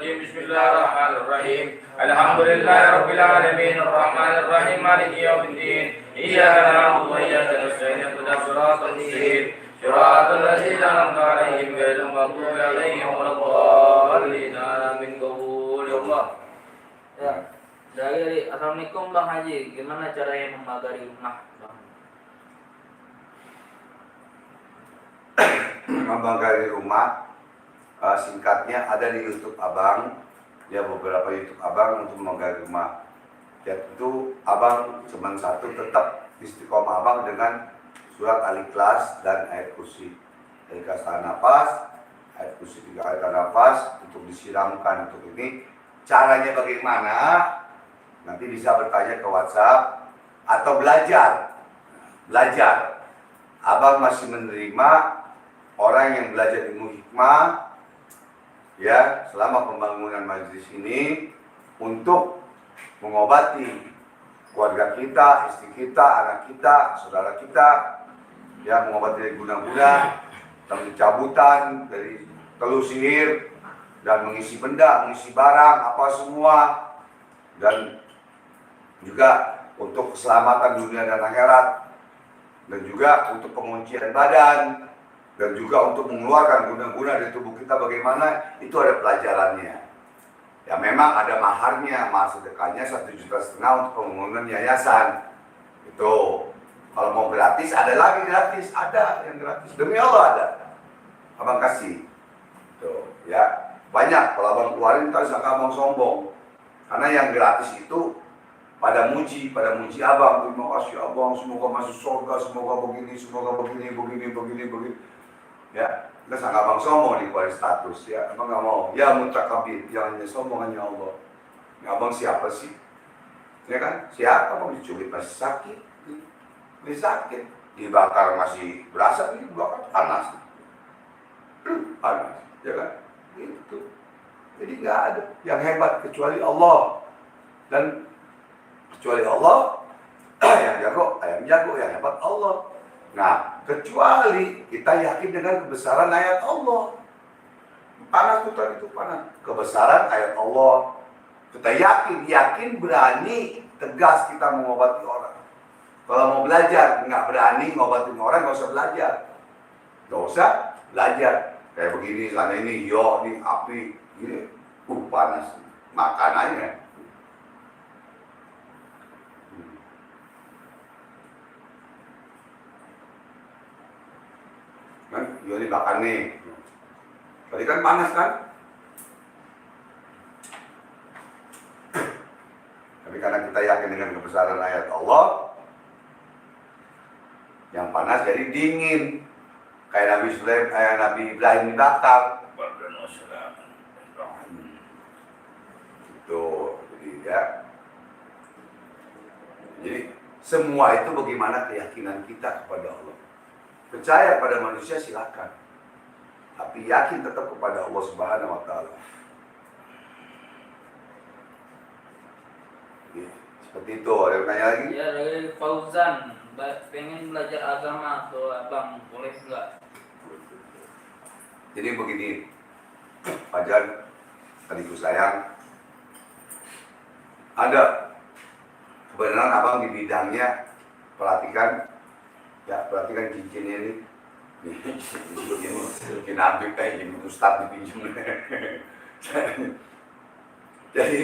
Bismillahirrahmanirrahim. Alhamdulillahirabbil alamin arrahmanirrahim maliki yaumiddin. Iyyaka na'budu wa iyyaka nasta'in ihdinas siratal mustaqim. Siratal ladzina an'amta 'alaihim ghairil maghdubi 'alaihim waladdallin. Amin. Allah. Ya, dari Assalamualaikum Bang Haji, gimana caranya memagari rumah Bang? Membagari rumah, singkatnya ada di YouTube Abang, ya beberapa YouTube Abang untuk membagari rumah. Yaitu Abang cuma satu, tetap istiqomah Abang dengan surat Al-Ikhlas dan ayat kursi. Al-Ikhlas tahan nafas, ayat kursi 3 kali tahan nafas untuk disiramkan untuk ini. Caranya bagaimana? Nanti bisa bertanya ke WhatsApp atau belajar. Abang masih menerima orang yang belajar ilmu hikmah ya selama pembangunan majelis ini untuk mengobati keluarga kita, istri kita, anak kita, saudara kita, ya mengobati dari guna-guna, dari cabutan, dari teluh sihir, dan mengisi benda, mengisi barang, apa semua, dan juga untuk keselamatan dunia dan akhirat, dan juga untuk penguncian badan, dan juga untuk mengeluarkan guna-guna dari tubuh kita bagaimana, itu ada pelajarannya. Ya memang ada maharnya, mahar sedekahnya 1,5 juta untuk pembangunan yayasan. Itu. Kalau mau gratis, ada lagi gratis, ada yang gratis. Demi Allah ada. Abang kasih. Tuh, ya. Banyak, kalau abang keluarin ntar sangka abang sombong. Karena yang gratis itu pada muji abang, terima kasih abang, semoga masuk surga, semoga begini, begini. Ya, kita sangat abang sombong di kuali status ya, abang nggak mau. Ya mutakabir, yang hanya sombong hanya Allah. Ya, abang siapa sih? Ya kan? Siapa abang dicubit masih sakit, dibakar masih berasa, dibakar panas, ya kan? Gitu. Jadi nggak ada yang hebat kecuali Allah, dan kecuali Allah yang jago, yang hebat Allah. Nah, kecuali kita yakin dengan kebesaran ayat Allah. Panas tuh tadi tuh panas. Kebesaran ayat Allah. Kita yakin berani, tegas kita mengobati orang. Kalau mau belajar, nggak berani ngobatin orang, nggak usah belajar. Nggak usah belajar. Kayak begini, sana ini, ini api, ini, panas. Makan aja. Kan, ini bakar nih. Tadi kan panas kan? Tapi karena kita yakin dengan kebesaran ayat Allah, yang panas jadi dingin. Kayak Nabi Ibrahim dibakar. Itu, jadi ya. Jadi semua itu bagaimana keyakinan kita kepada Allah. Percaya pada manusia silakan, tapi yakin tetap kepada Allah Subhanahu wa Ta'ala. Seperti itu. Ada yang tanya lagi? Ya, dari Fauzan, pengen belajar agama tuh abang, boleh nggak? Jadi begini, Fajar, adikku sayang, ada kebenaran abang di bidangnya perhatikan cincinnya ini. Ini Habib kayak gini, Ustadz dipinjam. Jadi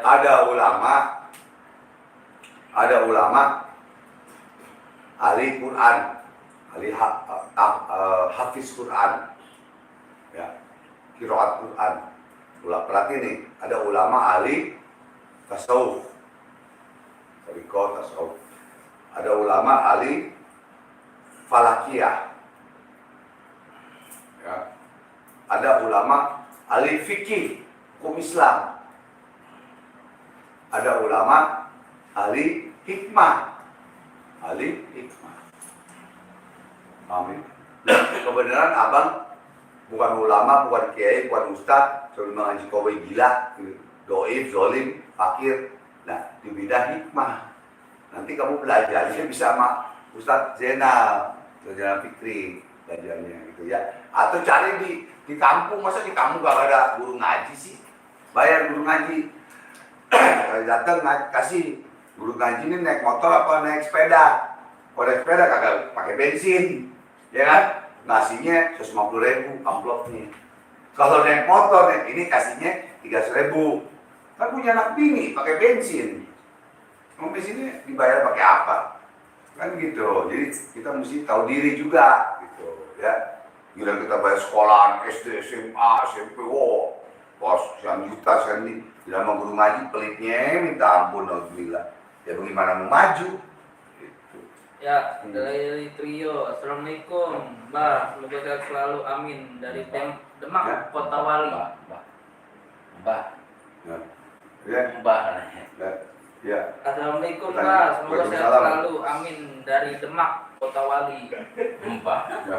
ada ulama ahli Quran, ahli hafiz Quran, ya, qiraat Quran. Perhati nih, ada ulama ahli tasawuf, tasawuf. Ada ulama ahli falakiyah, ya. Ada ulama ahli fikih, hukum Islam. Ada ulama ahli hikmah. Amin. Nah, kebenaran abang bukan ulama, bukan kiai, bukan ustadz, suruh mengaji kowe gila, doib, zolim, fakir. Nah, di bidang hikmah. Nanti kamu belajarnya bisa sama Ustadz Zainal Fikri belajarnya gitu ya. Atau cari di kampung, masa di kampung gak ada guru ngaji sih? Bayar guru ngaji. Kalau datang kasih guru ngaji ini naik motor apa naik sepeda? Kalau naik sepeda kagak pakai bensin, ya kan? Nasinya 150.000 amplopnya. Kalau naik motor ini kasihnya 300.000. Kan punya anak bini pakai bensin. Mau bensinnya dibayar pakai apa? Kan gitu. Jadi kita mesti tahu diri juga gitu ya. Gila kita bayar sekolah SD, SMA, SMP, bos yang juta sekarang tidak mau guru ngaji pelitnya minta ampun, alhamdulillah. Ya bagaimana mau maju? Gitu. Ya, dari Trio, Assalamualaikum, Mbak, semoga sehat selalu, amin. Dari Demak, Ya. Kota Wali. Mbak. Ya. Mbak. Ya. Assalamualaikum, Tanya. Mbak, semoga sehat Waalaikumsalam. selalu, amin. Dari Demak, Kota Wali. Mbak. Ya.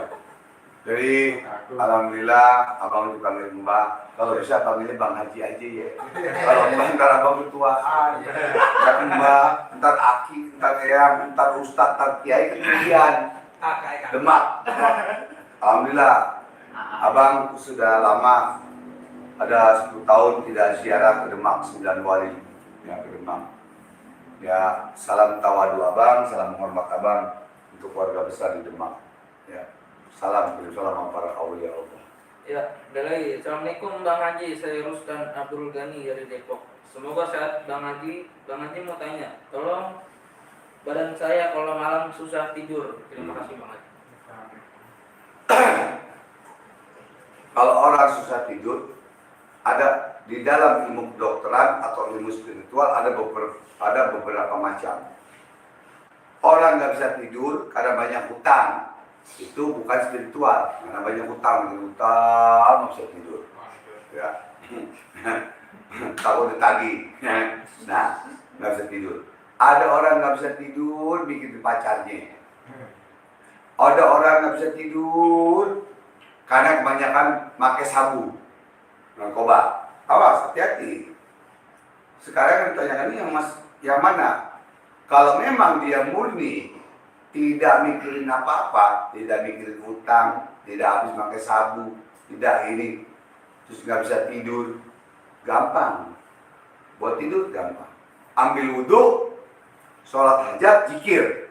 Jadi alhamdulillah abang dipanggil Mbak. Kalau bisa panggilnya Bang Haji aja ya. Kalau Mbak ntar abang ketuaan, ntar Mbak, ntar Aki, ntar Eyang, ntar Ustadz, ntar Kiai kemudian Demak. Alhamdulillah abang sudah lama, ada 10 tahun tidak ziarah ke Demak, 9 wali ya ke Demak. Ya salam tawadu abang, salam hormat abang untuk keluarga besar di Demak. Ya. Salam para aulia Allah. Ya, ada lagi. Assalamualaikum Bang Haji, saya Rustan Abdul Ghani dari Depok. Semoga sehat Bang Haji. Bang Haji mau tanya, tolong badan saya kalau malam susah tidur. Terima kasih Bang Haji. Kalau orang susah tidur, ada di dalam ilmu kedokteran atau ilmu spiritual ada beberapa macam. Orang nggak bisa tidur karena banyak hutang, itu bukan spiritual. Karena banyak hutang nggak bisa tidur. Ya, takut ditagih. Nah, nggak bisa tidur. Ada orang nggak bisa tidur bikin pacarnya. Ada orang nggak bisa tidur karena kebanyakan pakai sabu, narkoba. Awas, hati-hati. Sekarang ditanyakan ini yang mana? Kalau memang dia murni, tidak mikirin apa-apa, tidak mikirin utang, tidak habis pakai sabu, tidak ini, terus nggak bisa tidur, gampang. Buat tidur gampang. Ambil wudhu, sholat hajat, zikir.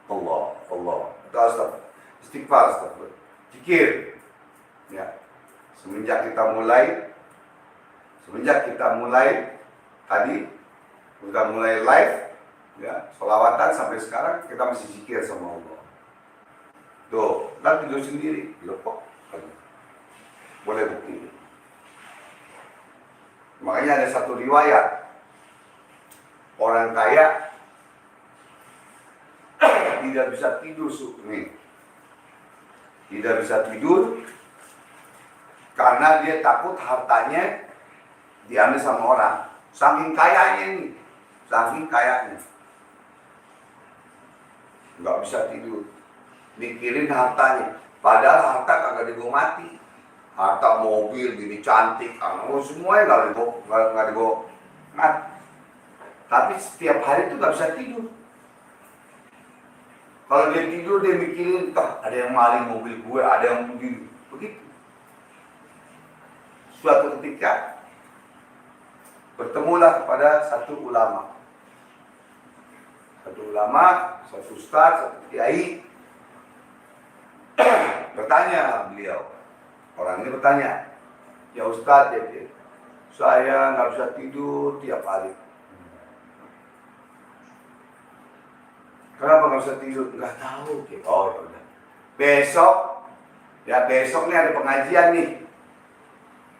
Allah, istighfar, zikir. Ya, semenjak kita mulai tadi, udah mulai live, ya, sholawatan sampai sekarang kita masih zikir sama Allah. Tuh, dan tidur sendiri, kok. Boleh bukti. Makanya ada satu riwayat, orang kaya tidak bisa tidur tidak bisa tidur karena dia takut hartanya diambil sama orang. Saking kayanya nggak bisa tidur, mikirin hartanya. Padahal harta kagak dibawa mati, harta mobil gini cantik, semuanya nggak dibawa mati. Tapi setiap hari itu nggak bisa tidur. Kalau dia tidur dia mikirin, ada yang maling mobil gue, ada yang begini, begitu. Suatu ketika bertemulah kepada satu ulama, satu ustaz, satu kiai. Bertanya beliau, orang ini bertanya, ya ustaz, saya nggak bisa tidur tiap hari. Kenapa nggak bisa tidur? Nggak tahu. Oh, udah. Besok nih ada pengajian nih.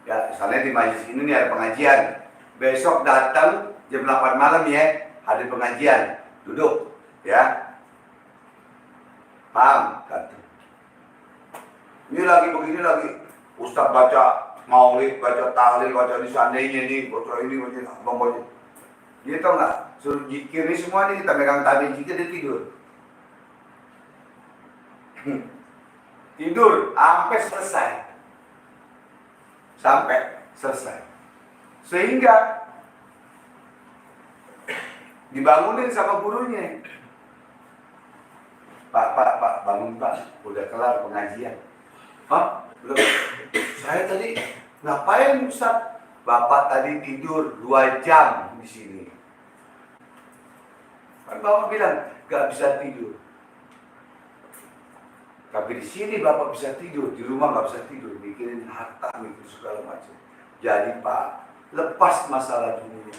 Ya, misalnya di majelis ini nih ada pengajian. Besok datang jam 8 malam ya, ada pengajian. Duduk, ya. Paham? Datang. Ini lagi begini lagi. Ustaz baca maulid, baca tahlil, baca di seandainya nih, baca ini, baca. Dia tahu nggak? Suruh zikir ini semua nih, kita pegang tabir zikir, dia tidur. Tidur sampai selesai. Sehingga dibangunin sama gurunya. Pak, bangun Pak, udah kelar pengajian. Hah? Saya tadi ngapain Ustaz? Bapak tadi tidur 2 jam di sini. Kan Bapak bilang gak bisa tidur. Tapi di sini Bapak bisa tidur, di rumah gak bisa tidur, mikirin harta, mikirin segala macam. Jadi Pak, lepas masalah dunia.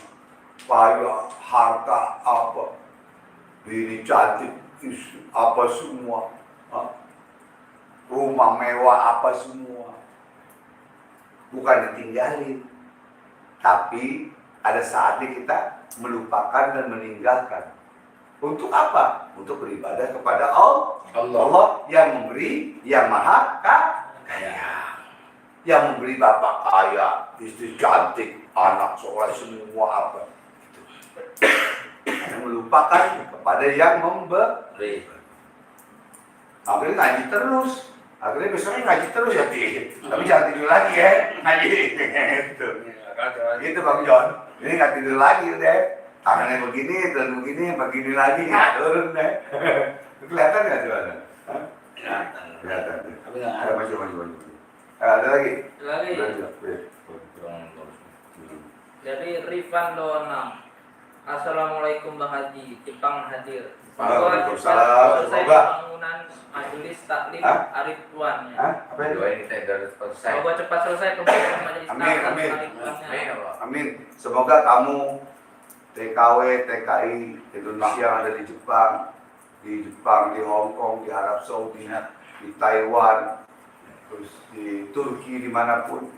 Payah, harta, apa, ini cantik, apa semua, rumah mewah, apa semua. Bukan ditinggalin, tapi ada saatnya kita melupakan dan meninggalkan. Untuk apa? Untuk beribadah kepada Allah yang memberi, yang maha kaya. Yang memberi bapak kaya, istri cantik, anak soleh semua apa. Yang melupakan kepada yang memberi. Akhirnya ngaji terus. Akhirnya besoknya ngaji terus ya. Tapi jangan tidur lagi ya. Ngaji. Gitu Bang John. Ini nggak tidur lagi deh. Tangannya begini, dan begini lagi, turun deh. Kelihatan nggak coba? Kelihatan. Ada maju. Ada lagi? Dari Rifan Doanam. Assalamualaikum Bang Haji, Jepang hadir. Waalaikumsalam. Selesai pembangunan majelis taklim Arif Tuan ya. Apa itu? Doa ini sudah selesai. Semoga cepat selesai pembangunan majelis taklim Amin. Arif Tuannya. Amin. Semoga kamu TKW, TKI Indonesia yang ada di Jepang, di Hong Kong, di Arab Saudi, di Taiwan, terus di Turki, dimanapun,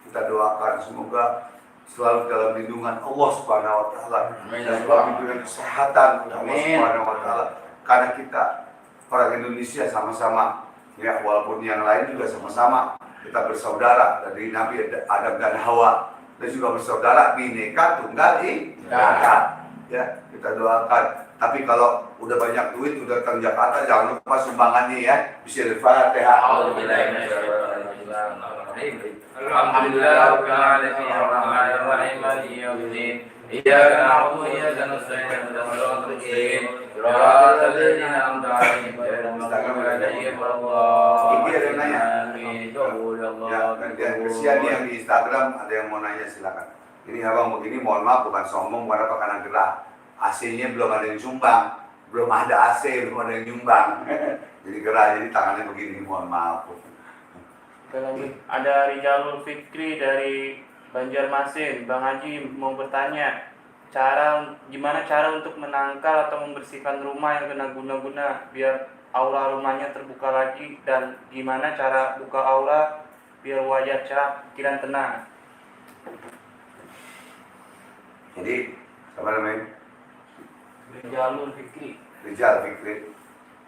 kita doakan semoga selalu dalam lindungan Allah Subhanahu wa taala. Amin. Dan selalu diberikan kesehatan oleh Allah Amin. Subhanahu wa taala. Karena kita orang Indonesia sama-sama, ya walaupun yang lain juga sama-sama, kita bersaudara dari Nabi Adam dan Hawa, dan juga bersaudara Bhinneka Tunggal Ika. Ya, kita doakan. Tapi kalau udah banyak duit, udah ke Jakarta, jangan lupa sumbangannya ya. Bismillahirrahmanirrahim. Alhamdulillah rabbil alamin arrahmanir rahim maliki yaumiddin. Iyyaka na'budu wa iyyaka nasta'in ihdinas siratal mustaqim. Siratal ladzina an'amta 'alaihim ghairil maghdubi 'alaihim waladdallin. Ini ada yang nanya. Amin. Ya Allah. Ya, dan yang kesian nih yang di Instagram ada yang mau nanya, silakan. Ini abang begini, mohon maaf bukan sombong, bukan apa karena gerah. AC-nya belum ada yang sumbang, belum ada AC, belum ada yang nyumbang. Jadi gerah, jadi tangannya begini, mohon maaf. Ada Rijalul Fikri dari Banjarmasin. Bang Haji mau bertanya, gimana cara untuk menangkal atau membersihkan rumah yang kena guna-guna biar aura rumahnya terbuka lagi, dan gimana cara buka aura biar wajah cerah, pikiran tenang. Jadi, apa namanya? Rijalul Fikri. Rizal Fikri.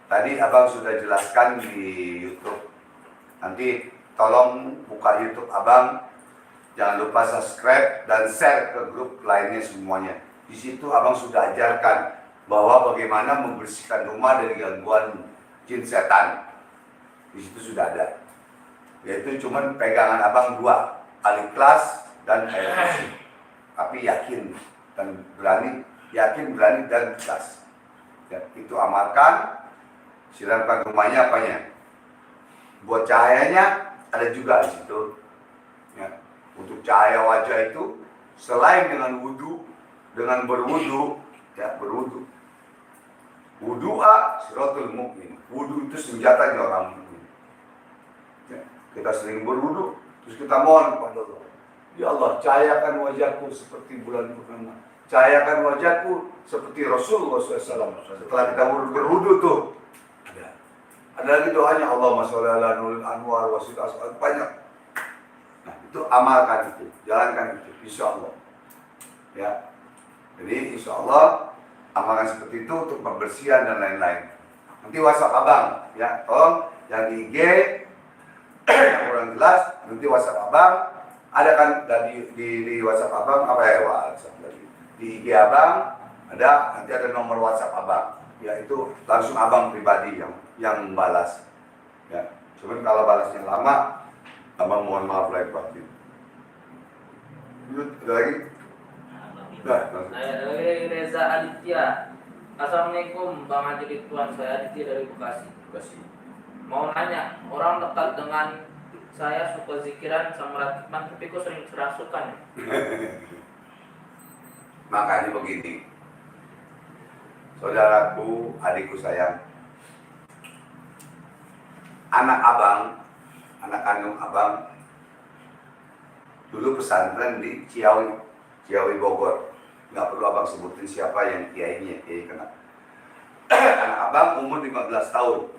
Tadi abang sudah jelaskan di YouTube. Nanti tolong buka YouTube abang. Jangan lupa subscribe dan share ke grup lainnya semuanya. Di situ abang sudah ajarkan bahwa bagaimana membersihkan rumah dari gangguan jin setan. Di situ sudah ada. Yaitu cuman pegangan abang dua, Al-Ikhlas dan Ayatul Kursi. Tapi yakin dan berani, dan ikhlas. Ya, itu amalkan, siramkan rumahnya apanya. Buat cahayanya ada juga di situ. Ya, untuk cahaya wajah itu selain dengan wudu, dengan berwudu, ya berwudu. Wudu'a siratul mukmin. Wudu itu senjatanya orang mukmin. Ya, kita sering berwudu, terus kita mohon kepada Allah. Ya Allah, cahayakan wajahku seperti bulan purnama. Cahayakan wajahku seperti Rasulullah SAW. Setelah kita berwudu tuh, ada lagi doanya, Allahumma sholli ala nuril anwar wasit asal, banyak. Nah, itu amalkan itu, jalankan itu, insya Allah. Ya, jadi insya Allah amalkan seperti itu untuk pembersihan dan lain-lain. Nanti WhatsApp abang, ya, tolong yang di IG yang kurang jelas, nanti WhatsApp abang. Ada kan di WhatsApp abang apa ya, WhatsApp lagi di IG abang ada, nanti ada nomor WhatsApp abang, ya itu langsung abang pribadi yang balas, ya. Cuman kalau balasnya lama, abang mohon maaf lahir batin. Ada lagi? Nah, Dari Reza Aditya. Assalamualaikum Bang Haji Ridwan, saya Aditya dari Bekasi. Mau nanya, orang dekat dengan saya suka zikiran sama ratiban, tapi kok sering kerasukan? Makanya begini, saudaraku, adikku sayang, anak abang, anak kandung abang, dulu pesantren di Ciawi Bogor. Nggak perlu abang sebutin siapa yang kiainya, kiai kena. Anak abang umur 15 tahun.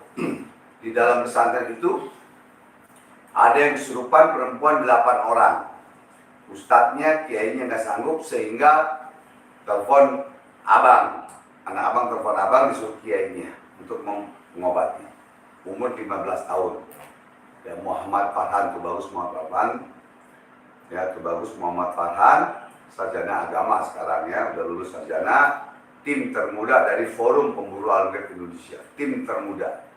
Di dalam pesantren itu ada yang kesurupan perempuan 8 orang. Ustadznya, kiainya nggak sanggup sehingga telepon abang. Anak abang telepon abang, disuruh kiainya untuk mengobati. Umur 15 tahun. Ya, Muhammad Farhan, Tubagus Muhammad Farhan. Ya, Tubagus Muhammad Farhan, sarjana agama sekarang ya, udah lulus sarjana. Tim termuda dari Forum Pemburu Al-Ghaib Indonesia. Tim termuda.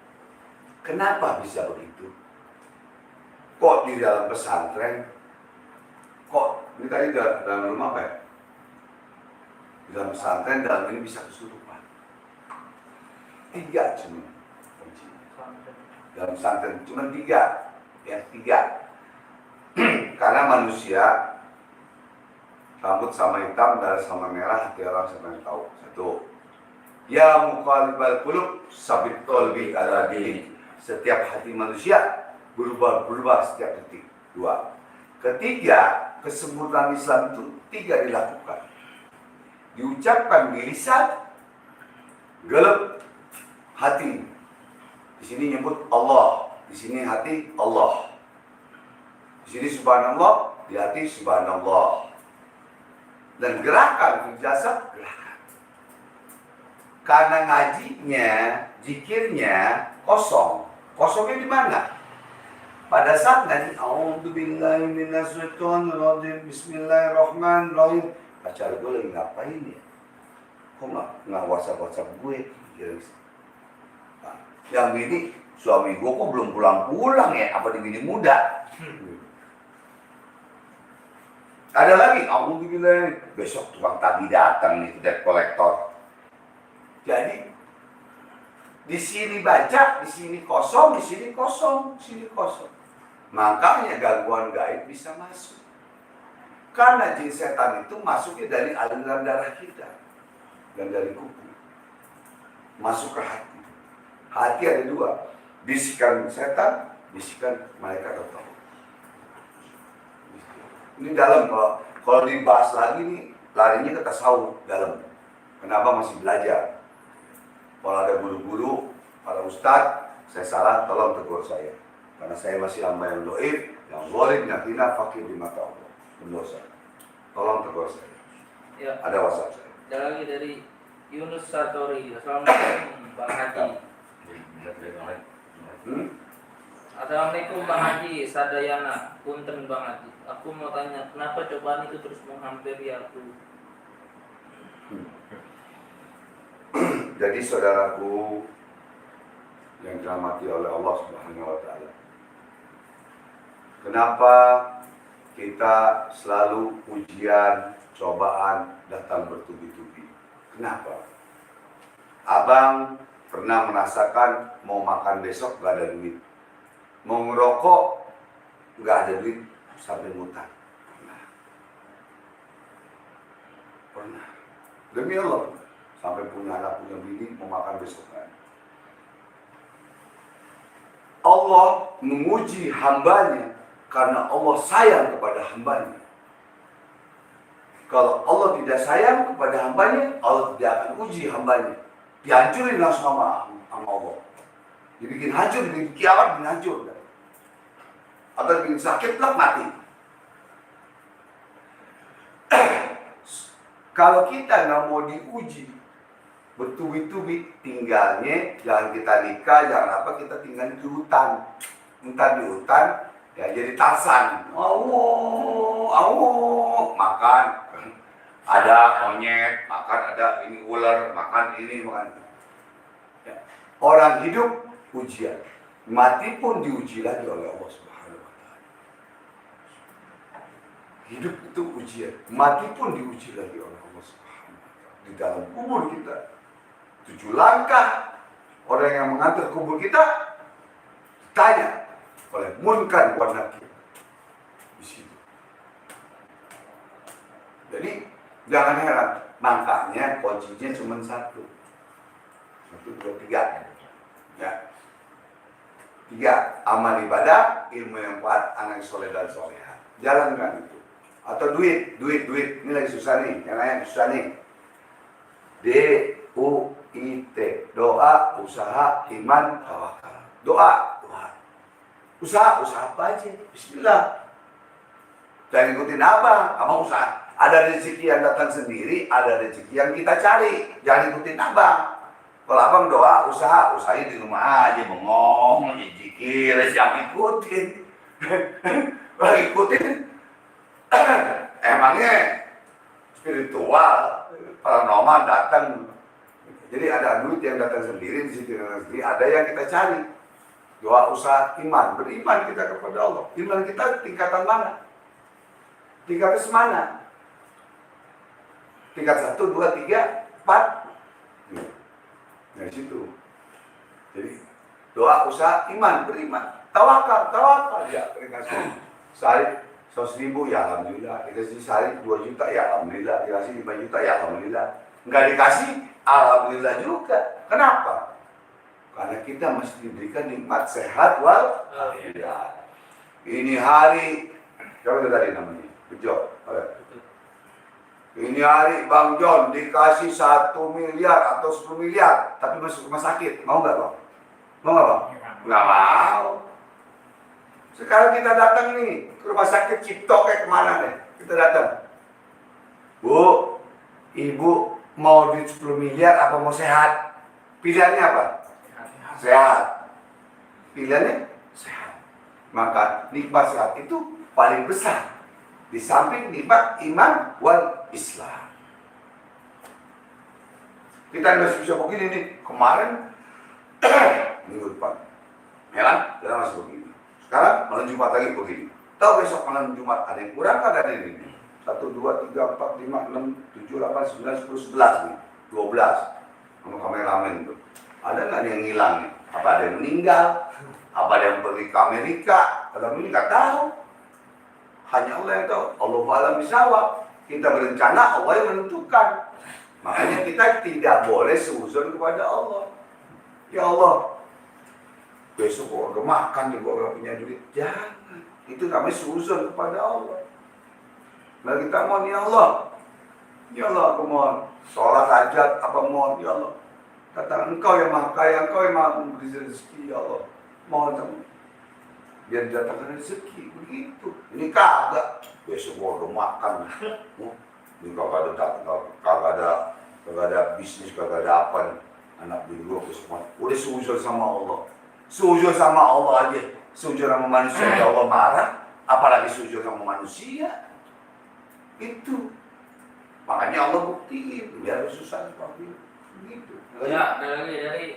Kenapa bisa begitu? Kok di dalam pesantren? Kok ini tadi dalam rumah apa ya? Di dalam pesantren dalam ini bisa kesurupan. 3 cuma. Dalam pesantren cuma 3. Ya, 3. Karena manusia rambut sama hitam, darah sama merah, hati orang sama yang tahu. 1. Ya muqallibal qulub, sabit qalbi ala dinik. Setiap hati manusia berubah setiap detik. 2. Ketiga, kesempurnaan Islam itu 3 dilakukan. Diucapkan di lisan, gelap hati. Di sini nyebut Allah, di sini hati Allah. Di sini subhanallah, di hati subhanallah. Dan gerakan fil jasad, gerakan. Karena ngajinya, zikirnya kosong. Kosongnya di mana? Pada saat ngaji, a'udzubillahi minasyaitonirrajim, bismillahirrahmanirrahim. Pacar gue lagi ngapain ya? Kok nggak WhatsApp gue? Nah, yang ini suami gue kok belum pulang-pulang ya? Apa di bini muda? Ada lagi, alhamdulillah besok tukang tagih datang nih, debt collector. Jadi di sini baca, di sini kosong, di sini kosong, di sini kosong. Makanya gangguan gaib bisa masuk. Karena jin setan itu masuknya dari aliran darah kita dan dari kuku. Masuk ke hati. Hati ada dua, bisikan setan, bisikan malaikat Allah. Ini dalam, kalau dibahas lagi nih, larinya ke tasawuf dalam. Kenapa masih belajar? Kalau ada guru-guru, para ustadz, saya salah, tolong tegur saya. Karena saya masih hamba yang doib, yang zalim, yang hina, fakir di mata Allah. Berdosa. Tolong tegur saya. Ya. Ada WhatsApp saya. Ada lagi dari Yunus Satori. Assalamualaikum Bang Haji. Assalamualaikum Bang Haji, Sadayana, punten Bang Haji. Aku mau tanya, kenapa cobaan itu terus menghampiri aku? Jadi saudaraku yang dirahmati oleh Allah Subhanahu wa taala. Kenapa kita selalu ujian, cobaan datang bertubi-tubi? Kenapa? Abang pernah merasakan mau makan besok gak ada duit. Mau ngerokok gak ada duit sampai ngutang. Pernah. Demi Allah. Sampai punya anak, punya bini, mau makan besok kan. Allah menguji hambanya karena Allah sayang kepada hambanya. Kalau Allah tidak sayang kepada hambanya, Allah tidak akan uji hambanya. Dihancurin langsung sama Allah. Dibikin hancur, dibikin kiamat, dibikin hancur. Atau dibikin sakit, mati. Kalau kita nggak mau diuji, bertubi-tubi tinggalnya, jangan kita nikah, jangan apa, kita tinggal di hutan. Entar di hutan, ya jadi Tarsan. Makan. Ada monyet, makan, ada ini ular, makan ini, makan. Ya. Orang hidup ujian. Mati pun diuji lagi oleh Allah Subhanahu wa taala. Hidup itu ujian. Mati pun diuji lagi oleh Allah Subhanahu wa taala. Di dalam kubur kita. 7 langkah orang yang mengantar kubur kita ditanya oleh Munkar wa Nakir di situ. Jadi jangan heran, makanya kuncinya cuma 1, 2, 3. Ya. 3, amal ibadah, ilmu yang kuat, anak soleh dan soleha. Jalankan itu. Atau duit. Ini lagi susah nih, yang lain susah nih. DUIT, doa, usaha, iman, tawakal. Doa, Tuhan. Usaha apa aja? Bismillah. Jangan ikutin abang usaha. Ada rezeki yang datang sendiri, ada rezeki yang kita cari. Jangan ikutin abang. Kalau abang doa, usahanya di rumah aja, bengong, zikir, jangan ikutin. Kalau ikutin, emangnya spiritual, paranormal datang. Jadi ada duit yang datang sendiri, di situ ada yang kita cari. Doa, usaha, iman. Beriman kita kepada Allah. Iman kita tingkatan mana? Tingkatnya semana? Tingkat 1, 2, 3, 4. Dari situ. Jadi doa, usaha, iman, beriman. Tawakal. Ya, dikasih sehari 100.000, ya alhamdulillah. Dikasih sehari 2 juta, ya alhamdulillah. Dikasih 5 juta, ya alhamdulillah. Enggak dikasih, alhamdulillah juga. Kenapa? Karena kita mesti diberikan nikmat sehat walafiat. Ini hari, siapa itu tadi namanya? Bejo. Ini hari Bang John dikasih 1 miliar atau 10 miliar, tapi masuk rumah sakit. Mau nggak Bang? Mau nggak Bang? Nggak mau. Sekarang kita datang nih ke rumah sakit Cipto kayak kemana nih? Kita datang. Bu, ibu mau duit 10 miliar apa mau sehat? Pilihannya apa? Sehat. Pilihannya sehat. Maka nikmat sehat itu paling besar. Di samping nikmat iman wal Islam. Kita nggak bisa begini nih. Kemarin minggu depan, ya kan? Kita masih begini. Sekarang malam Jumat lagi begini. Tahu besok malam Jumat ada yang kurang ada ini? 1, 2, 3, 4, 5, 6, 7, 8, 9, 10, 11 nih. 12. Sama kameramen tuh. Ada nggak yang hilang nih? Apa ada yang meninggal? Apa ada yang pergi ke Amerika? Kalau ini nggak tahu. Hanya Allah yang tahu. Allah alam bisawab. Kita berencana, Allah yang menentukan. Makanya kita tidak boleh seuzon kepada Allah. Ya Allah, besok gua udah makan nih, gua gak punya duit. Jangan. Itu namanya seuzon kepada Allah. Nah kita mohon, ya Allah. Ya Allah, aku mohon. Sholat hajat, apa mohon, ya Allah. Kata engkau yang maha kaya, engkau yang maha memberi rezeki, ya Allah. Mohon kamu. Biar datangkan rezeki, begitu. Ini kagak. Besok gua udah makan. Ini kagak ada bisnis, kagak ada apa nih. Anak dulu aku semua. Udah seuzon sama Allah. Seuzon sama Allah aja. Seuzon sama manusia, ya Allah marah. Apalagi seuzon sama manusia. Itu. Makanya Allah buktiin. Biar susah seperti itu. Begitu. Ya, ada lagi dari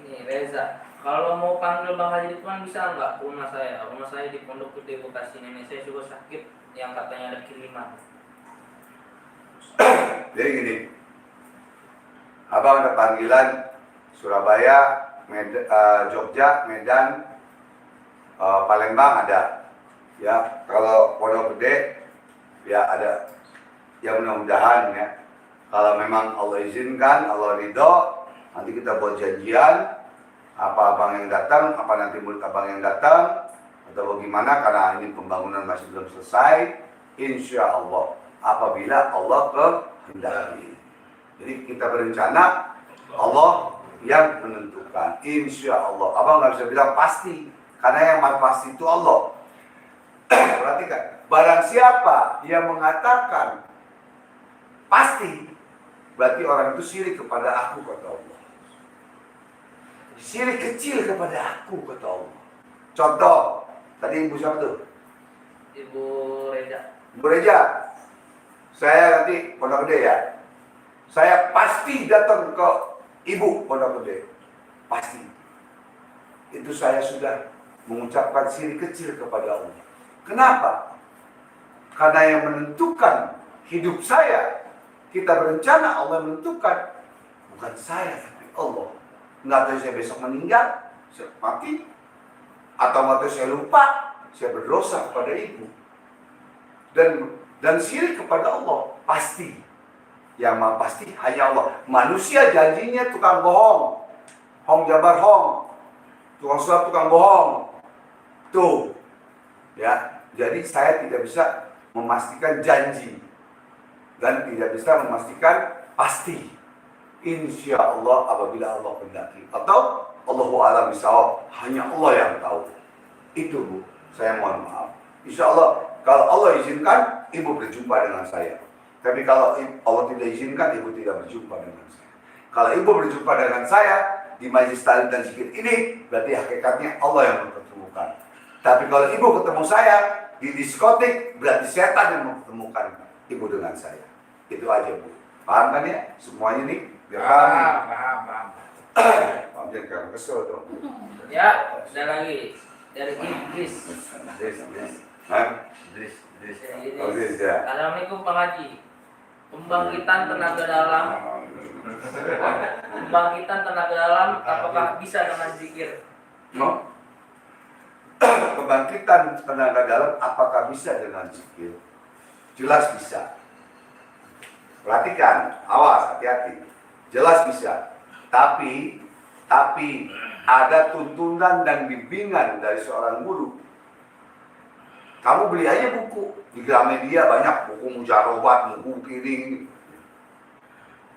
ini Reza. Kalau mau panggil Bang Haji Lukman bisa nggak ke rumah saya? Rumah saya di Pondok Gede Bekasi. Nenek saya juga sakit yang katanya ada kiriman. Jadi gini, abang ada panggilan Surabaya, Jogja, Medan, Palembang ada. Ya, kalau Pondok Gede, ya ada. Ya mudah-mudahan ya. Kalau memang Allah izinkan, Allah ridho, nanti kita buat janjian. Apa abang yang datang, apa nanti murid abang yang datang, atau bagaimana, karena ini pembangunan masih belum selesai. Insya Allah, apabila Allah kehendaki. Jadi kita berencana, Allah yang menentukan. Insya Allah, abang nggak bisa bilang pasti, karena yang pasti itu Allah. Perhatikan, barang siapa yang mengatakan pasti, berarti orang itu syirik kepada aku, kata Allah. Syirik kecil kepada aku, kata Allah. Contoh, tadi ibu siapa tuh? Ibu Reza. Ibu Reza, saya nanti Pondok Gede ya. Saya pasti datang ke ibu Pondok Gede. Pasti. Itu saya sudah mengucapkan syirik kecil kepada Allah. Kenapa? Karena yang menentukan hidup saya, kita berencana Allah menentukan. Bukan saya, tapi Allah. Nggak tahu saya besok meninggal, saya mati, atau nggak tahu saya lupa, saya berdosa kepada ibu. Dan syirik kepada Allah pasti. Yang maha pasti hanya Allah. Manusia janjinya tukang bohong, hong jabar hong, tukang suap tukang bohong. Tuh, ya. Jadi saya tidak bisa memastikan janji dan tidak bisa memastikan pasti. Insya Allah apabila Allah kehendaki, atau Allahu a'lam bishawab, hanya Allah yang tahu. Itu Bu, saya mohon maaf. Insya Allah kalau Allah izinkan, ibu berjumpa dengan saya. Tapi kalau Allah tidak izinkan, ibu tidak berjumpa dengan saya. Kalau ibu berjumpa dengan saya di majlis ta'lim dan zikir ini, berarti hakikatnya Allah yang mempertemukan. Tapi kalau ibu ketemu saya di diskotik, berarti setan yang mempertemukan ibu dengan saya. Itu aja Bu. Paham kan ya? Semuanya nih. Biar Paham. Paham jangan kesel dong. Ya, ada lagi dari Idris. Idris. Oh, Idris, ya. Assalamualaikum Pak Haji. Pembangkitan tenaga dalam. Pembangkitan tenaga dalam apakah bisa dengan zikir? No? Kebangkitan tenaga dalam apakah bisa dengan zikir? Jelas bisa. Perhatikan, awas, hati-hati. Jelas bisa. Tapi ada tuntunan dan bimbingan dari seorang guru. Kamu beli aja buku di Gramedia, banyak buku mujarobat, buku kiri.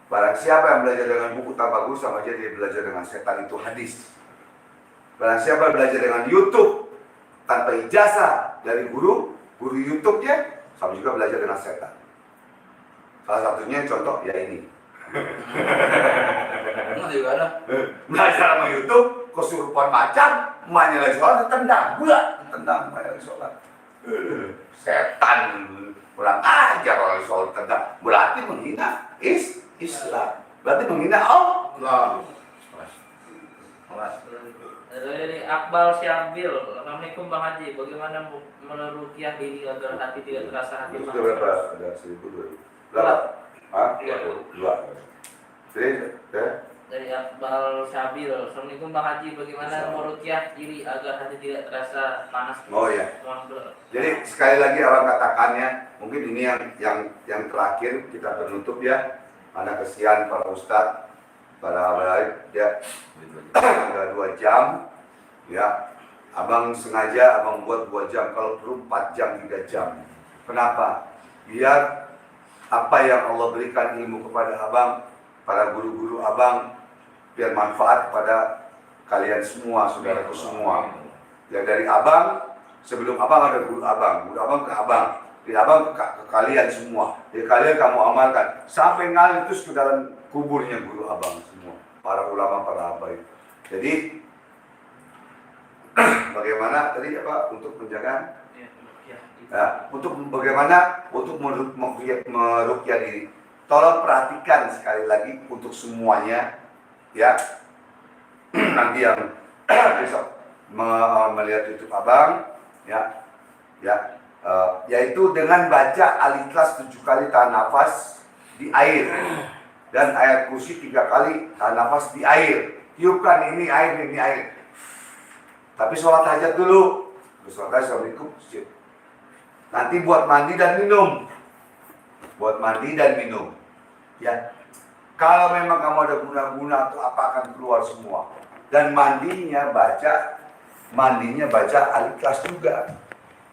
Barang siapa yang belajar dengan buku tak bagus, sama aja dia belajar dengan setan, itu hadis. Barang siapa yang belajar dengan YouTube, tanpa ijazah dari guru YouTube-nya, sama juga belajar dengan setan. Salah satunya contoh ya ini. Emang juga ada. Belajar sama YouTube, kesurupan macan, emaknya lagi sholat, tendang, emaknya lagi sholat. Setan, kurang ajar orang lagi sholat tendang. Berarti menghina Islam. Berarti menghina Allah. Dari Akbal Syabil, Assalamualaikum Bang Haji, bagaimana meruqyah diri agar hati tidak terasa hati Itu sudah berapa? Ada 1.000 berapa? Hah? 2. Jadi, Dari Akbal Syabil, Assalamualaikum Bang Haji, bagaimana meruqyah diri agar hati tidak terasa panas? Oh ya. Jadi sekali lagi abang katakannya, mungkin ini yang terakhir kita penutup ya. Karena kesian para ustadz, para habaib ya. Sudah 2 jam ya. Abang sengaja abang buat 2 jam, kalau perlu 4 jam, 3 jam. Kenapa? Biar apa yang Allah berikan ilmu kepada abang, para guru-guru abang, biar manfaat kepada kalian semua, saudaraku semua. Ya dari abang, sebelum abang ada guru abang ke abang, dari abang ke kalian semua. Jadi kalian kamu amalkan sampai ngalir terus ke dalam kuburnya guru abang semua, para ulama, para habaib. Jadi bagaimana tadi apa untuk menjaga? Nah, untuk bagaimana untuk meruqyah diri. Tolong perhatikan sekali lagi untuk semuanya ya. Nanti yang besok melihat YouTube abang ya, yaitu dengan baca Al-Ikhlas 7 kali tahan nafas di air dan ayat kursi 3 kali tahan nafas di air. Tiupkan ini air. Tapi sholat hajat dulu. Sholat hajat, assalamualaikum. Nanti buat mandi dan minum. Ya. Kalau memang kamu ada guna-guna atau apa akan keluar semua. Dan mandinya baca Al-Ikhlas juga.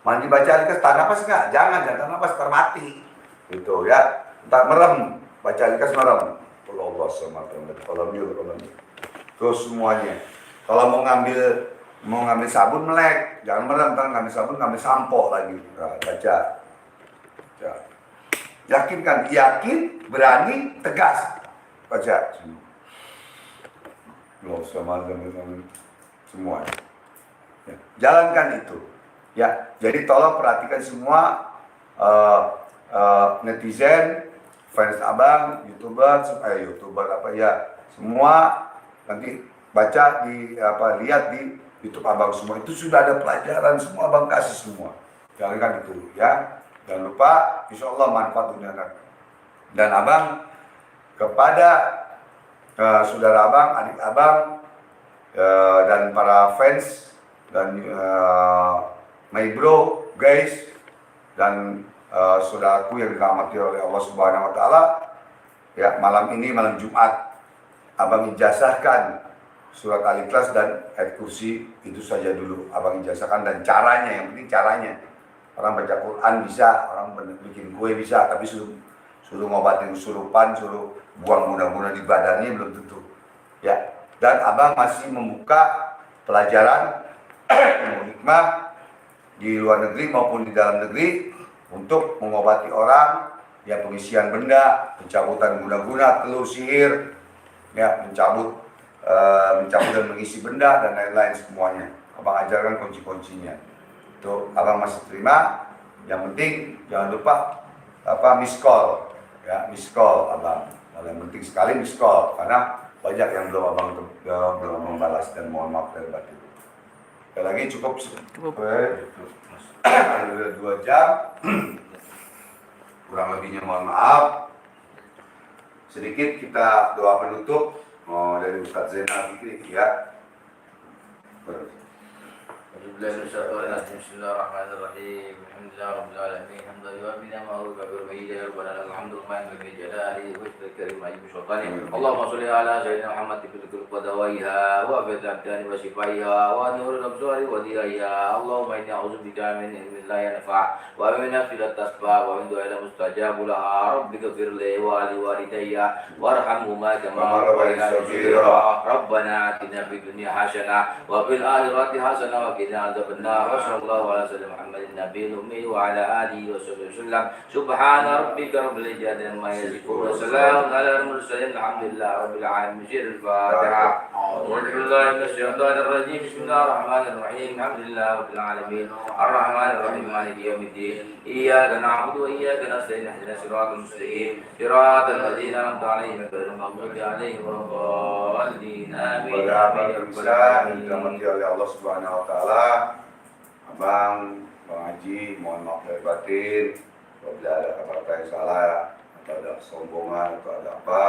Mandi baca Al-Ikhlas, tahan nafas enggak? Jangan tahan nafas, termati. Gitu ya. Entar merem, baca Al-Ikhlas merem. Allah sama terus semuanya. Kalau mau ngambil sabun melek, jangan merem, ngambil sabun, ngambil sampo lagi. Nah, baca. Ya. Yakin, berani, tegas. Baca. Semua. Ya. Jalankan itu. Ya, jadi tolong perhatikan semua netizen, fans abang, youtuber apa ya, semua nanti baca lihat di YouTube abang semua. Itu sudah ada pelajaran semua abang kasih semua. Jalankan itu ya. Jangan lupa, insya Allah manfaat dunia akhirat. Dan abang kepada saudara abang, adik abang, dan para fans dan my bro, guys, dan saudaraku yang dirahmati oleh Allah Subhanahu Wa Taala. Ya, malam ini malam Jumat, abang ijazahkan surat Al-Ikhlas dan ayat kursi, itu saja dulu abang ijazahkan. Dan caranya, yang penting caranya. Orang baca Quran bisa, orang bikin kue bisa, tapi suruh ngobatin kesurupan, suruh buang guna-guna di badannya belum tentu. Ya, dan abang masih membuka pelajaran ilmu hikmah di luar negeri maupun di dalam negeri untuk mengobati orang, ya pengisian benda, pencabutan guna-guna, telur sihir, ya mencabut dan mengisi benda dan lain-lain semuanya. Abang ajarkan kunci-kuncinya. Itu abang masih terima. Yang penting jangan lupa miss call abang. Yang penting sekali miss call, karena banyak yang belum membalas, dan mohon maaf dari batin. Sekali lagi cukup. Ada 2 jam. Kurang lebihnya mohon maaf. Sedikit kita doa penutup dari Ustaz Zainal Fikri ya. Bismillahirrahmanirrahim. Alhamdulillah rabbil alamin. Hamdan yuwaffi ni'amahu wa yukaffir bihi rabbana lakal hamdu kama yanbaghi li jalalihi wa wajhika al-karim wa sultani. Allahumma shalli ala sayyidina Muhammad bil qulub wa dawaiha wa bil abdani wa shifaiha wa nuril absari wa diyaiha. Allahumma inni a'udzubika min ilmin la yanfa' wa min nafsin la tasfa' wa min du'ain la mustajab laha. Rabbi ighfir li wa li walidayya warhamhuma kama rabbayani shaghira. Rabbana atina fid dunya hasanah wa fil akhirati hasanah wa qina عذاب النار وصلى الله على سيدنا محمد النبي الأمي وعلى آله وصحبه وسلم سبحان ربك رب العزة عما يصفون وسلام على المرسلين الحمد لله رب العالمين بشير الفاتحة أعوذ بالله من الشيطان الرجيم بسم الله الرحمن الرحيم الحمد لله رب العالمين الرحمن الرحيم مالك يوم الدين إياك نعبد وإياك نستعين اهدنا الصراط المستقيم صراط الذين أنعمت عليهم غير المغضوب عليهم ولا الضالين آمين Pada آمين Abang bisa dirahmati oleh Allah Subhanahu Wa Taala. Abang, Bang Haji, mohon maaf lahir batin apabila ada kata-kata yang salah atau ada kesombongan atau ada apa,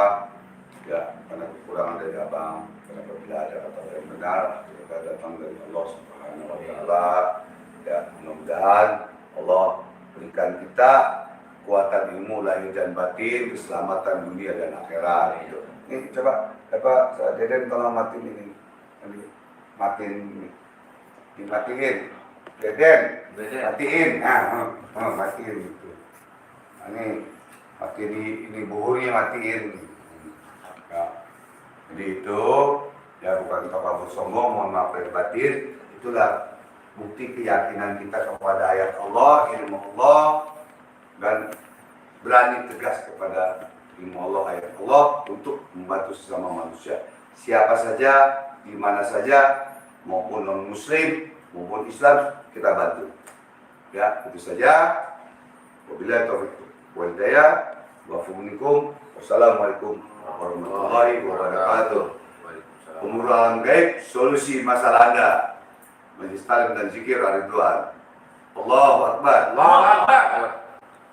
ya karena kekurangan dari abang. Karena apabila ada kata yang benar, kita datang dari Allah Subhanahu Wa Taala. Ya mudah-mudahan Allah berikan kita kekuatan ilmu lahir dan batin, keselamatan dunia dan akhirat. Gitu. Nih coba Deden tolong matiin ini, matiin, dimatiin, Deden, matiin, matiin gitu. Nah, ini matiin ini buhurnya matiin. Nah, jadi itu ya bukan kita kabur sombong, mohon maaf lahir batin. Itulah bukti keyakinan kita kepada ayat Allah, ilmu Allah, dan berani tegas kepada ilmu Allah, ayat Allah untuk membantu sesama manusia. Siapa saja, di mana saja, maupun non muslim, maupun Islam, kita bantu. Ya, itu saja. Wabillahi taufiq wal hidayah. Wassalamualaikum warahmatullahi wabarakatuh. Umur alam gaib, solusi masalah Anda. Majlis Talim dan Zikir Ar-Ridwan. Allahu Akbar. Allahu Akbar.